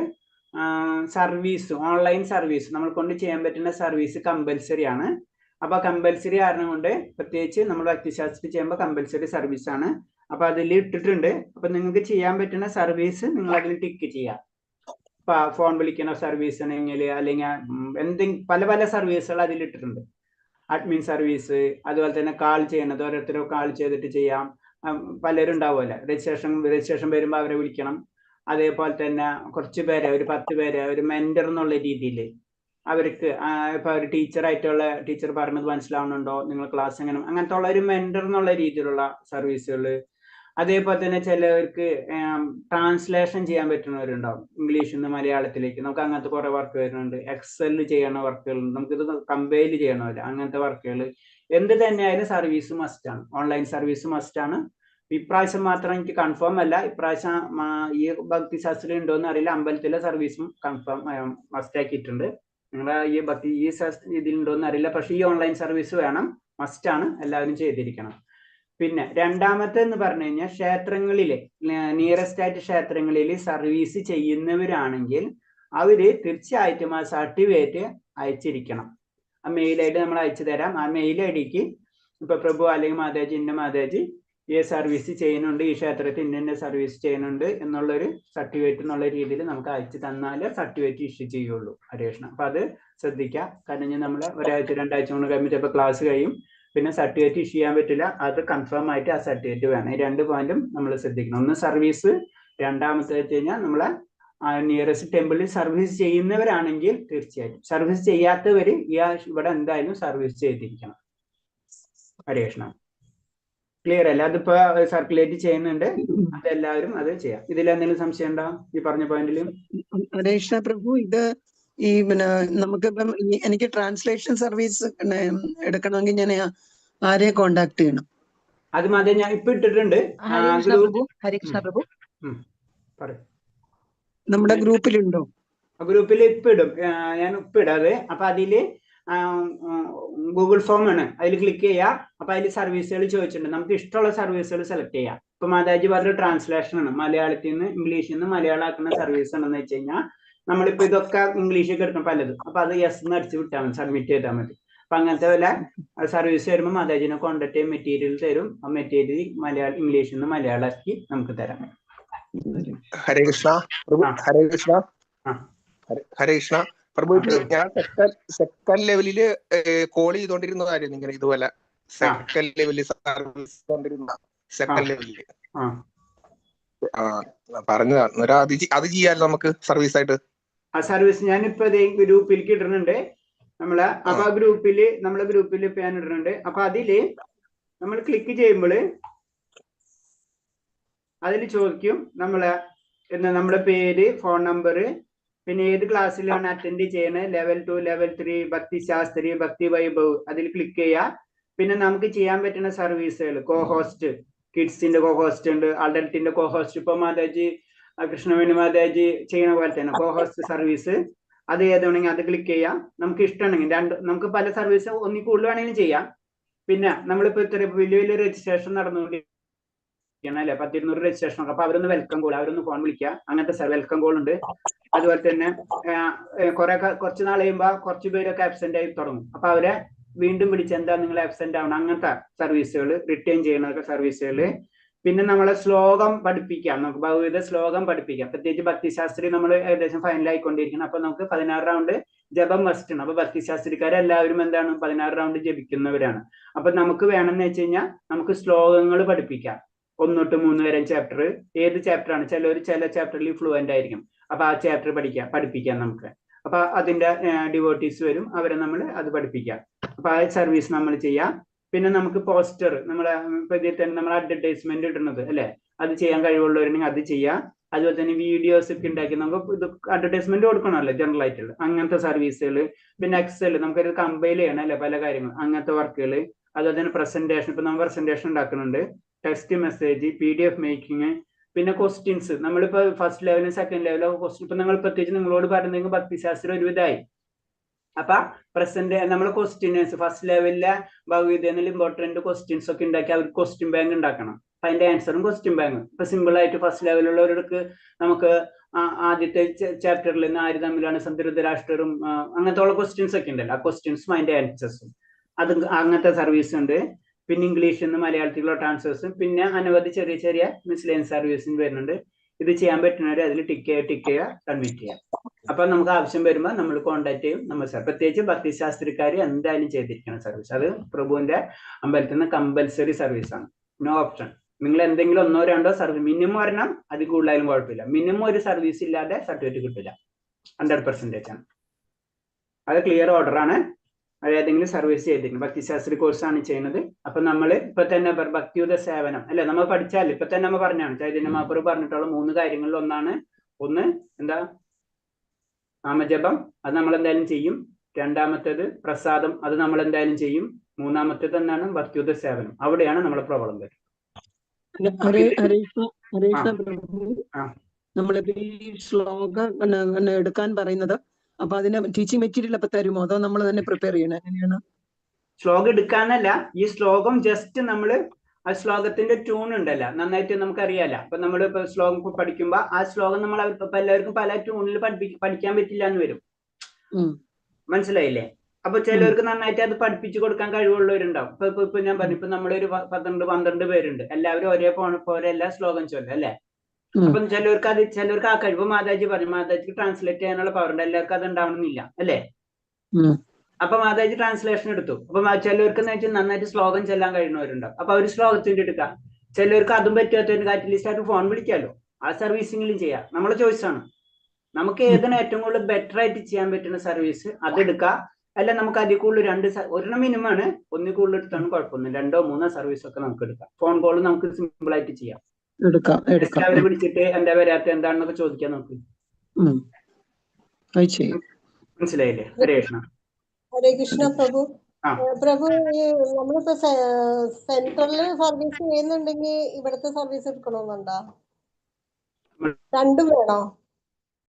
സർവീസ്, ഓൺലൈൻ സർവീസ് നമ്മൾ കൊണ്ട് ചെയ്യാൻ പറ്റുന്ന സർവീസ് കമ്പൽസറി ആണ്. അപ്പൊ കമ്പൽസറി കാരണം കൊണ്ട് പ്രത്യേകിച്ച് നമ്മൾ ഭക്തിശാസ്ത്രം ചെയ്യുമ്പോൾ കമ്പൽസറി സർവീസ് ആണ്. അപ്പൊ അതിൽ ഇട്ടിട്ടുണ്ട്. അപ്പൊ നിങ്ങൾക്ക് ചെയ്യാൻ പറ്റുന്ന സർവീസ് നിങ്ങൾ അതിൽ ടിക്ക് ചെയ്യാം. ഇപ്പൊ ഫോൺ വിളിക്കുന്ന സർവീസ് ആണെങ്കിൽ അല്ലെങ്കിൽ പല പല സർവീസുകൾ അതിൽ ഇട്ടിട്ടുണ്ട്. അഡ്മിൻ സർവീസ്, അതുപോലെ തന്നെ കാൾ ചെയ്യണത് ഓരോരുത്തരോ കാൾ ചെയ്തിട്ട് ചെയ്യാം. പലരും ഉണ്ടാവുമല്ലോ, രജിസ്ട്രേഷൻ വരുമ്പോൾ അവരെ വിളിക്കണം. അതേപോലെ തന്നെ കുറച്ച് പേരെ, ഒരു 10 പേരെ ഒരു മെന്റർ എന്നുള്ള രീതിയിൽ അവർക്ക് ഇപ്പൊ ഒരു ടീച്ചർ പറഞ്ഞത് മനസ്സിലാവുന്നുണ്ടോ, നിങ്ങൾ ക്ലാസ് അങ്ങനത്തെ ഉള്ള ഒരു മെന്റർ എന്നുള്ള രീതിയിലുള്ള സർവീസുകൾ. അതേപോലെ തന്നെ ചിലവർക്ക് ട്രാൻസ്ലേഷൻ ചെയ്യാൻ പറ്റുന്നവരുണ്ടാവും, ഇംഗ്ലീഷിൽ നിന്ന് മലയാളത്തിലേക്ക്. നമുക്ക് അങ്ങനത്തെ കുറെ വർക്ക് വരുന്നുണ്ട്. എക്സൽ ചെയ്യണ വർക്കുകൾ, നമുക്കിത് കമ്പൈൽ ചെയ്യണമല്ലോ, അങ്ങനത്തെ വർക്കുകൾ. എന്ത് തന്നെയായാലും സർവീസ് മസ്റ്റ് ആണ്, ഓൺലൈൻ സർവീസ് മസ്റ്റ് ആണ്. ഇപ്രാവശ്യം മാത്രം എനിക്ക് കൺഫേം അല്ല, ഇപ്രാവശ്യം ഈ ഭക്തിശാസ്ത്രം ഉണ്ടോന്ന് അറിയില്ല, അമ്പലത്തിലെ സർവീസും കൺഫേം മസ്റ്റ് ആക്കിയിട്ടുണ്ട്. നിങ്ങളെ ഈ ഇതിലുണ്ടോന്ന് അറിയില്ല, പക്ഷെ ഈ ഓൺലൈൻ സർവീസ് വേണം, മസ്റ്റ് ആണ്, എല്ലാവരും ചെയ്തിരിക്കണം. പിന്നെ രണ്ടാമത്തെ എന്ന് പറഞ്ഞു കഴിഞ്ഞാൽ ക്ഷേത്രങ്ങളിലെ നിയറസ്റ്റ് ആയിട്ട് ക്ഷേത്രങ്ങളിൽ സർവീസ് ചെയ്യുന്നവരാണെങ്കിൽ അവര് തീർച്ചയായിട്ടും ആ സർട്ടിഫിക്കറ്റ് അയച്ചിരിക്കണം. ആ മെയിൽ ഐ ഡി നമ്മൾ അയച്ചു തരാം. ആ മെയിൽ ഐ ഡിക്ക് ഇപ്പൊ പ്രഭു അല്ലെങ്കിൽ മാതാജി ഇന്ന മാതാജി ഈ സർവീസ് ചെയ്യുന്നുണ്ട്, ഈ ക്ഷേത്രത്തിൽ ഇന്ന സർവീസ് ചെയ്യുന്നുണ്ട് എന്നുള്ളൊരു സർട്ടിഫിക്കറ്റ് എന്നുള്ള രീതിയിൽ നമുക്ക് അയച്ചു തന്നാലേ സർട്ടിഫിക്കറ്റ് ഇഷ്യൂ ചെയ്യുള്ളൂ ഹരേകൃഷ്ണ. അപ്പൊ അത് ശ്രദ്ധിക്കാം. കാരണം നമ്മൾ ഒരാഴ്ച 2 ആഴ്ച കൊണ്ട് കഴിയുമ്പോൾ ചിലപ്പോൾ ക്ലാസ് കഴിയും, പിന്നെ സർട്ടിഫിക്കറ്റ് ഇഷ്യൂ ചെയ്യാൻ പറ്റില്ല. അത് കൺഫേം ആയിട്ട് ആ സർട്ടിഫിക്കറ്റ് വേണം. ഈ 2 പോയിന്റും നമ്മൾ ശ്രദ്ധിക്കണം. ഒന്ന് സർവീസ്, രണ്ടാമത്തെ വെച്ച് കഴിഞ്ഞാൽ നമ്മളെ നിയറസ്റ്റ് ടെമ്പിളിൽ സർവീസ് ചെയ്യുന്നവരാണെങ്കിൽ തീർച്ചയായിട്ടും, സർവീസ് ചെയ്യാത്തവർ ഇവിടെ എന്തായാലും സർവീസ് ചെയ്തിരിക്കണം. ഹരേകൃഷ്ണ, ക്ലിയർ അല്ല? അതിപ്പോ സർക്കുലേറ്റ് ചെയ്യുന്നുണ്ട്, അതെല്ലാവരും അത് ചെയ്യാം. ഇതിൽ എന്തെങ്കിലും സംശയം ഉണ്ടോ ഈ പറഞ്ഞ പോയിന്റിൽ? ഹരേകൃഷ്ണ പ്രഭു, ഇത് ഈ പിന്നെ നമുക്കിപ്പം എനിക്ക് ട്രാൻസ്ലേഷൻ സർവീസ് എടുക്കണമെങ്കിൽ ഞാൻ ആരെ കോണ്ടാക്ട് ചെയ്യണം? അത് മതി, ഞാൻ ഇപ്പൊ ഇട്ടിട്ടുണ്ട്. ഹരേകൃഷ്ണ പ്രഭു നമ്മുടെ ഗ്രൂപ്പിലുണ്ടോ? ഗ്രൂപ്പിൽ ഇപ്പൊ ഇടും, ഞാൻ ഇപ്പൊ ഇടാതെ. അപ്പൊ അതില് ഗൂഗിൾ ഫോം ആണ്, അതിൽ ക്ലിക്ക് ചെയ്യാം. അപ്പൊ അതിൽ സർവീസുകൾ ചോദിച്ചിട്ടുണ്ട്, നമുക്ക് ഇഷ്ടമുള്ള സർവീസുകൾ സെലക്ട് ചെയ്യാം. ഇപ്പൊ മാതാജി പറഞ്ഞ ട്രാൻസ്ലേഷൻ ആണ്, മലയാളത്തിൽ നിന്ന് ഇംഗ്ലീഷിൽ നിന്ന് മലയാളം ആക്കുന്ന സർവീസ് ഉണ്ടെന്ന് വെച്ച് കഴിഞ്ഞാൽ നമ്മളിപ്പോ ഇതൊക്കെ ഇംഗ്ലീഷിൽ എടുക്കണം പലതും. അപ്പൊ അത് യെസ് എന്ന് അടിച്ച് വിട്ടാൽ മതി, സബ്മിറ്റ് ചെയ്താൽ മതി. അപ്പൊ അങ്ങനത്തെ വല്ല സർവീസ് വരുമ്പോൾ മാതാജിനെ കോണ്ടാക്ട് ചെയ്യും, മെറ്റീരിയൽ തരും. ആ മെറ്റീരിയൽ ഇംഗ്ലീഷിൽ നിന്ന് മലയാളമാക്കി നമുക്ക് തരാം. ഹരേകൃഷ്ണ പ്രഭു, ഹരേകൃഷ്ണ ഹരേകൃഷ്ണ പ്രഭു. ഞാൻ സെക്കൻഡ് ലെവലില് കോൾ ചെയ്തോണ്ടിരുന്നതായിരുന്നു ഇങ്ങനെ ഇതുപോലെ സെക്കൻഡ് ലെവലിൽ സർവീസ് ചെയ്തോണ്ടിരുന്ന സെക്കൻഡ് ലെവലില് പറഞ്ഞതാണ്. അത് ചെയ്യാമല്ലോ നമുക്ക് സർവീസ് ആയിട്ട്. ആ സർവീസ് ഞാനിപ്പോ ഗ്രൂപ്പിലേക്ക് ഇടുന്നുണ്ട് നമ്മളെ. അപ്പൊ ആ ഗ്രൂപ്പില് നമ്മളെ ഗ്രൂപ്പിൽ ഇപ്പൊ ഞാൻ ഇടുന്നുണ്ട്. അപ്പൊ അതില് നമ്മൾ ക്ലിക്ക് ചെയ്യുമ്പോൾ അതിൽ ചോദിക്കും നമ്മുടെ പേര്, ഫോൺ നമ്പർ, പിന്നെ ഏത് ക്ലാസ്സിലാണ് അറ്റൻഡ് ചെയ്യണത്, ലെവൽ 2, ലെവൽ 3, ഭക്തി ശാസ്ത്രി, ഭക്തി വൈഭവ്. അതിൽ ക്ലിക്ക് ചെയ്യാം. പിന്നെ നമുക്ക് ചെയ്യാൻ പറ്റുന്ന സർവീസുകൾ, കോഹോസ്റ്റ്, കിഡ്സിന്റെ കോഹോസ്റ്റ് ഉണ്ട്, അഡൽട്ടിന്റെ കോഹോസ്റ്റ്. ഇപ്പൊ മാതാജി കൃഷ്ണവേണി മാതാജി ചെയ്യണ പോലെ തന്നെ കോഹോസ്റ്റ് സർവീസ്, അത് ഏതാണെങ്കിൽ അത് ക്ലിക്ക് ചെയ്യാം. നമുക്ക് ഇഷ്ടമാണെങ്കിൽ നമുക്ക് പല സർവീസ് ഒന്നിൽ കൂടുതൽ വേണമെങ്കിലും ചെയ്യാം. പിന്നെ നമ്മളിപ്പോ ഇത്ര വലിയ വലിയ രജിസ്ട്രേഷൻ നടന്നുകൊണ്ടിരിക്കുകയാണ് അല്ലെ, 10-200 രജിസ്ട്രേഷൻ ഒക്കെ. അപ്പൊ അവരൊന്ന് വെൽക്കം കോൾ, അവരൊന്ന് ഫോൺ വിളിക്കുക, അങ്ങനത്തെ വെൽക്കം കോൾ ഉണ്ട്. അതുപോലെ തന്നെ കുറച്ച് നാൾ കഴിയുമ്പോൾ കുറച്ച് പേരൊക്കെ ആബ്സെന്റ് ആയി തുടങ്ങും. അപ്പൊ അവരെ വീണ്ടും വിളിച്ച് എന്താ നിങ്ങൾ ആബ്സെന്റ് ആവണം, അങ്ങനത്തെ സർവീസുകൾ, റിട്ടേൺ ചെയ്യുന്ന സർവീസുകൾ. പിന്നെ നമ്മളെ ശ്ലോകം പഠിപ്പിക്കാം, നമുക്ക് ഭഗവത ശ്ലോകം പഠിപ്പിക്കാം. പ്രത്യേകിച്ച് ഭക്തിശാസ്ത്രി നമ്മൾ ഏകദേശം ഫൈനൽ ആയിക്കൊണ്ടിരിക്കണം. അപ്പൊ നമുക്ക് 16 റൗണ്ട് ജപം മസ്റ്റ് ആണ്. അപ്പൊ ഭക്തിശാസ്ത്രിക്കാരെല്ലാവരും എന്താണ് 16 റൗണ്ട് ജപിക്കുന്നവരാണ്. അപ്പൊ നമുക്ക് വേണമെന്ന് വെച്ച് കഴിഞ്ഞാൽ നമുക്ക് ശ്ലോകങ്ങൾ പഠിപ്പിക്കാം. 1 തൊട്ട് 3 വരെ ചാപ്റ്റർ, ഏത് ചാപ്റ്റർ ആണ്, ചില ചാപ്റ്ററിൽ ഫ്ലുവന്റ് ആയിരിക്കും. അപ്പൊ ആ ചാപ്റ്റർ പഠിപ്പിക്കാം നമുക്ക്. അപ്പൊ അതിന്റെ ഡിവോട്ടീസ് വരും, അവരെ നമ്മൾ അത് പഠിപ്പിക്കാം. അപ്പൊ ആ സർവീസ് നമ്മൾ ചെയ്യാം. പിന്നെ നമുക്ക് പോസ്റ്റർ, നമ്മളെ ഇതിൽ തന്നെ നമ്മൾ അഡ്വർടൈസ്മെന്റ് ഇടുന്നത് അല്ലെ, അത് ചെയ്യാൻ കഴിവുള്ളവരുണ്ടെങ്കിൽ അത് ചെയ്യാം. അതുപോലെ തന്നെ വീഡിയോസ് ഒക്കെ ഉണ്ടാക്കി നമുക്ക് ഇത് അഡ്വർടൈസ്മെന്റ് കൊടുക്കണമല്ലോ ജനറൽ ആയിട്ടുള്ള അങ്ങനത്തെ സർവീസുകൾ. പിന്നെ എക്സൽ നമുക്കൊരു കമ്പൈൽ ചെയ്യണം അല്ലെ, പല കാര്യങ്ങൾ, അങ്ങനത്തെ വർക്കുകൾ. അതുപോലെ തന്നെ പ്രസന്റേഷൻ, ഇപ്പൊ നമ്മൾ പ്രസന്റേഷൻ ഉണ്ടാക്കുന്നുണ്ട്, ടെക്സ്റ്റ് മെസ്സേജ്, PDF മേക്കിംഗ്. പിന്നെ ക്വസ്റ്റ്യൻസ്, നമ്മളിപ്പോ ഫസ്റ്റ് ലെവലും സെക്കൻഡ് ലെവലോ ക്വസ്റ്റ്യൻ, ഇപ്പൊ നിങ്ങൾ പ്രത്യേകിച്ച് നിങ്ങളോട് പറഞ്ഞെങ്കിൽ ഭക്തിശാസ്ത്രം ഒരുവിധമായി. അപ്പൊ നമ്മൾ ക്വസ്റ്റ്യൻസ് ഫസ്റ്റ് ലെവലിലെ ഭഗവത്ഗീതയിൽ ഇമ്പോർട്ടന്റ് ക്വസ്റ്റ്യൻസ് ഒക്കെ ഉണ്ടാക്കി അവർക്ക് ക്വസ്റ്റ്യൻ ബാങ്ക് ഉണ്ടാക്കണം. അപ്പൊ അതിന്റെ ആൻസറും ക്വസ്റ്റ്യൻ ബാങ്ക്. ഇപ്പൊ സിമ്പിൾ ആയിട്ട് ഫസ്റ്റ് ലെവലുള്ളവർക്ക് നമുക്ക് ആദ്യത്തെ ചാപ്റ്ററിൽ നിന്ന് ആര് തമ്മിലാണ് ധൃതരാഷ്ട്രരും അങ്ങനത്തെ ഉള്ള ക്വസ്റ്റ്യൻസ് ഒക്കെ ഉണ്ടല്ലോ, ആ ക്വസ്റ്റ്യൻസും അതിന്റെ ആൻസേഴ്സും, അത് അങ്ങനത്തെ സർവീസ് ഉണ്ട്. പിന്നെ ഇംഗ്ലീഷിൽ നിന്ന് മലയാളത്തിലുള്ള ട്രാൻസ്ലേഷൻസും, പിന്നെ അനവധി ചെറിയ ചെറിയ മിസ്ലേനിയസ് സർവീസും വരുന്നുണ്ട്. ഇത് ചെയ്യാൻ പറ്റുന്നവരെ അതിൽ ടിക്ക് ചെയ്യുക, സബ്മിറ്റ് ചെയ്യാം. അപ്പൊ നമുക്ക് ആവശ്യം വരുമ്പോൾ നമ്മൾ കോൺടാക്ട് ചെയ്യും. നമ്മൾ പ്രത്യേകിച്ച് ഭക്തിശാസ്ത്രിക്കാർ എന്തായാലും ചെയ്തിരിക്കണം സർവീസ്. അത് പ്രഭുവിന്റെ അമ്പലത്തിൽ നിന്ന് കമ്പൽസറി സർവീസ് ആണ്, നോ ഓപ്ഷൻ. നിങ്ങൾ എന്തെങ്കിലും 1-2 സർവീസ് മിനിമം വരണം, അതിൽ കൂടുതലായാലും കുഴപ്പമില്ല. മിനിമം ഒരു സർവീസ് ഇല്ലാതെ സർട്ടിഫിക്കറ്റ് കിട്ടില്ല, 100% ആണ്. അത് ക്ലിയർ ഓർഡർ ആണ്. അത് ഏതെങ്കിലും സർവീസ് ചെയ്തിരിക്കണം, ഭക്തിശാസ്ത്രി കോഴ്സാണ് ചെയ്യുന്നത്. അപ്പൊ നമ്മൾ ഇപ്പൊ തന്നെ ഭക്തിയുത സേവനം അല്ലെ, നമ്മൾ പഠിച്ചാൽ ഇപ്പൊ തന്നെ നമ്മൾ പറഞ്ഞാണ്, ചൈതന്യ മഹാപ്രഭു പറഞ്ഞിട്ടുള്ള 3 കാര്യങ്ങളിൽ ഒന്ന് എന്താ, നാമജപം, അത് നമ്മൾ എന്തായാലും ചെയ്യും. രണ്ടാമത്തേത് പ്രസാദം, അത് നമ്മൾ എന്തായാലും ചെയ്യും. മൂന്നാമത്തേത് എന്താണ്, ഭക്തിയുത സേവനം. അവിടെയാണ് നമ്മളെ പ്രോബ്ലം വരും. നമ്മളിപ്പോ ഈ ശ്ലോകം എടുക്കാൻ പറയുന്നത്, അപ്പൊ അതിന് ടീച്ചിങ് മെറ്റീരിയൽ അപ്പൊ തരുമോ, അതോ നമ്മൾ തന്നെ പ്രിപ്പയർ ചെയ്യണം? എങ്ങനെയാണ്? ശ്ലോകം എടുക്കാനല്ല, ഈ ശ്ലോകം ജസ്റ്റ് നമ്മള് ആ ശ്ലോകത്തിന്റെ ട്യൂൺ ഉണ്ടല്ലോ, നന്നായിട്ട് നമുക്കറിയാലോ. അപ്പൊ നമ്മൾ ഇപ്പൊ ശ്ലോകം പഠിക്കുമ്പോ ആ ശ്ലോകം നമ്മൾ എല്ലാവർക്കും പല ട്യൂണിൽ പഠിക്കാൻ പറ്റില്ല എന്ന് വരും. മനസ്സിലായില്ലേ? അപ്പൊ ചിലവർക്ക് നന്നായിട്ട് അത് പഠിപ്പിച്ചു കൊടുക്കാൻ കഴിവുള്ളവരുണ്ടാവും. ഇപ്പൊ ഞാൻ പറഞ്ഞു, ഇപ്പൊ നമ്മളൊരു 12 പേരുണ്ട്, എല്ലാവരും ഒരേ പോലെ എല്ലാ ശ്ലോകം ചൊല്ലും അല്ലെ. അപ്പം ചിലവർക്ക് ആ കഴിവ് മാതാജി പറഞ്ഞു, മാതാജിക്ക് ട്രാൻസ്ലേറ്റ് ചെയ്യാനുള്ള പവർ ഉണ്ട്, എല്ലാവർക്കും അത് ഉണ്ടാവണമെന്നില്ല അല്ലെ. അപ്പൊ മാതാജി ട്രാൻസ്ലേഷൻ എടുത്തു. അപ്പൊ ചിലവർക്ക് നന്നായിട്ട് ശ്ലോകം ചെല്ലാൻ കഴിയുന്നവരുണ്ടാവും, അപ്പൊ അവർ ശ്ലോകത്തിന്റെ എടുക്കാം. ചിലവർക്ക് അതും പറ്റാത്തവർക്ക് അറ്റ്ലീസ്റ്റ് ആയിട്ട് ഫോൺ വിളിക്കാലോ, ആ സർവീസിംഗിലും ചെയ്യാം. നമ്മളെ ചോയ്സ് ആണ്. നമുക്ക് ഏതാണ് ഏറ്റവും കൂടുതൽ ബെറ്റർ ആയിട്ട് ചെയ്യാൻ പറ്റുന്ന സർവീസ് അതെടുക്കാം. അല്ല നമുക്ക് അതിൽ കൂടുതൽ ഒരെണ്ണം മിനിമം ആണ്, ഒന്നിൽ കൂടുതൽ എടുത്താണ് കുഴപ്പമൊന്നും, 2 or 3 സർവീസ് ഒക്കെ നമുക്ക് എടുക്കാം. ഫോൺ കോൾ നമുക്ക് സിമ്പിൾ ആയിട്ട് ചെയ്യാം. അവരെ വിളിച്ചിട്ട് എന്താ വരാത്ത എന്താണെന്നൊക്കെ ചോദിക്കാൻ നമുക്ക്. മനസ്സിലായില്ലേ? ഹരേ കൃഷ്ണ. ഹരേ കൃഷ്ണ പ്രഭു. പ്രഭു, നമ്മളിപ്പോ സെൻട്രലില് സർവീസ് ചെയ്യുന്നുണ്ടെങ്കിൽ ഇവിടുത്തെ സർവീസ് എടുക്കണമെന്നുണ്ടോ? രണ്ടും വേണോ?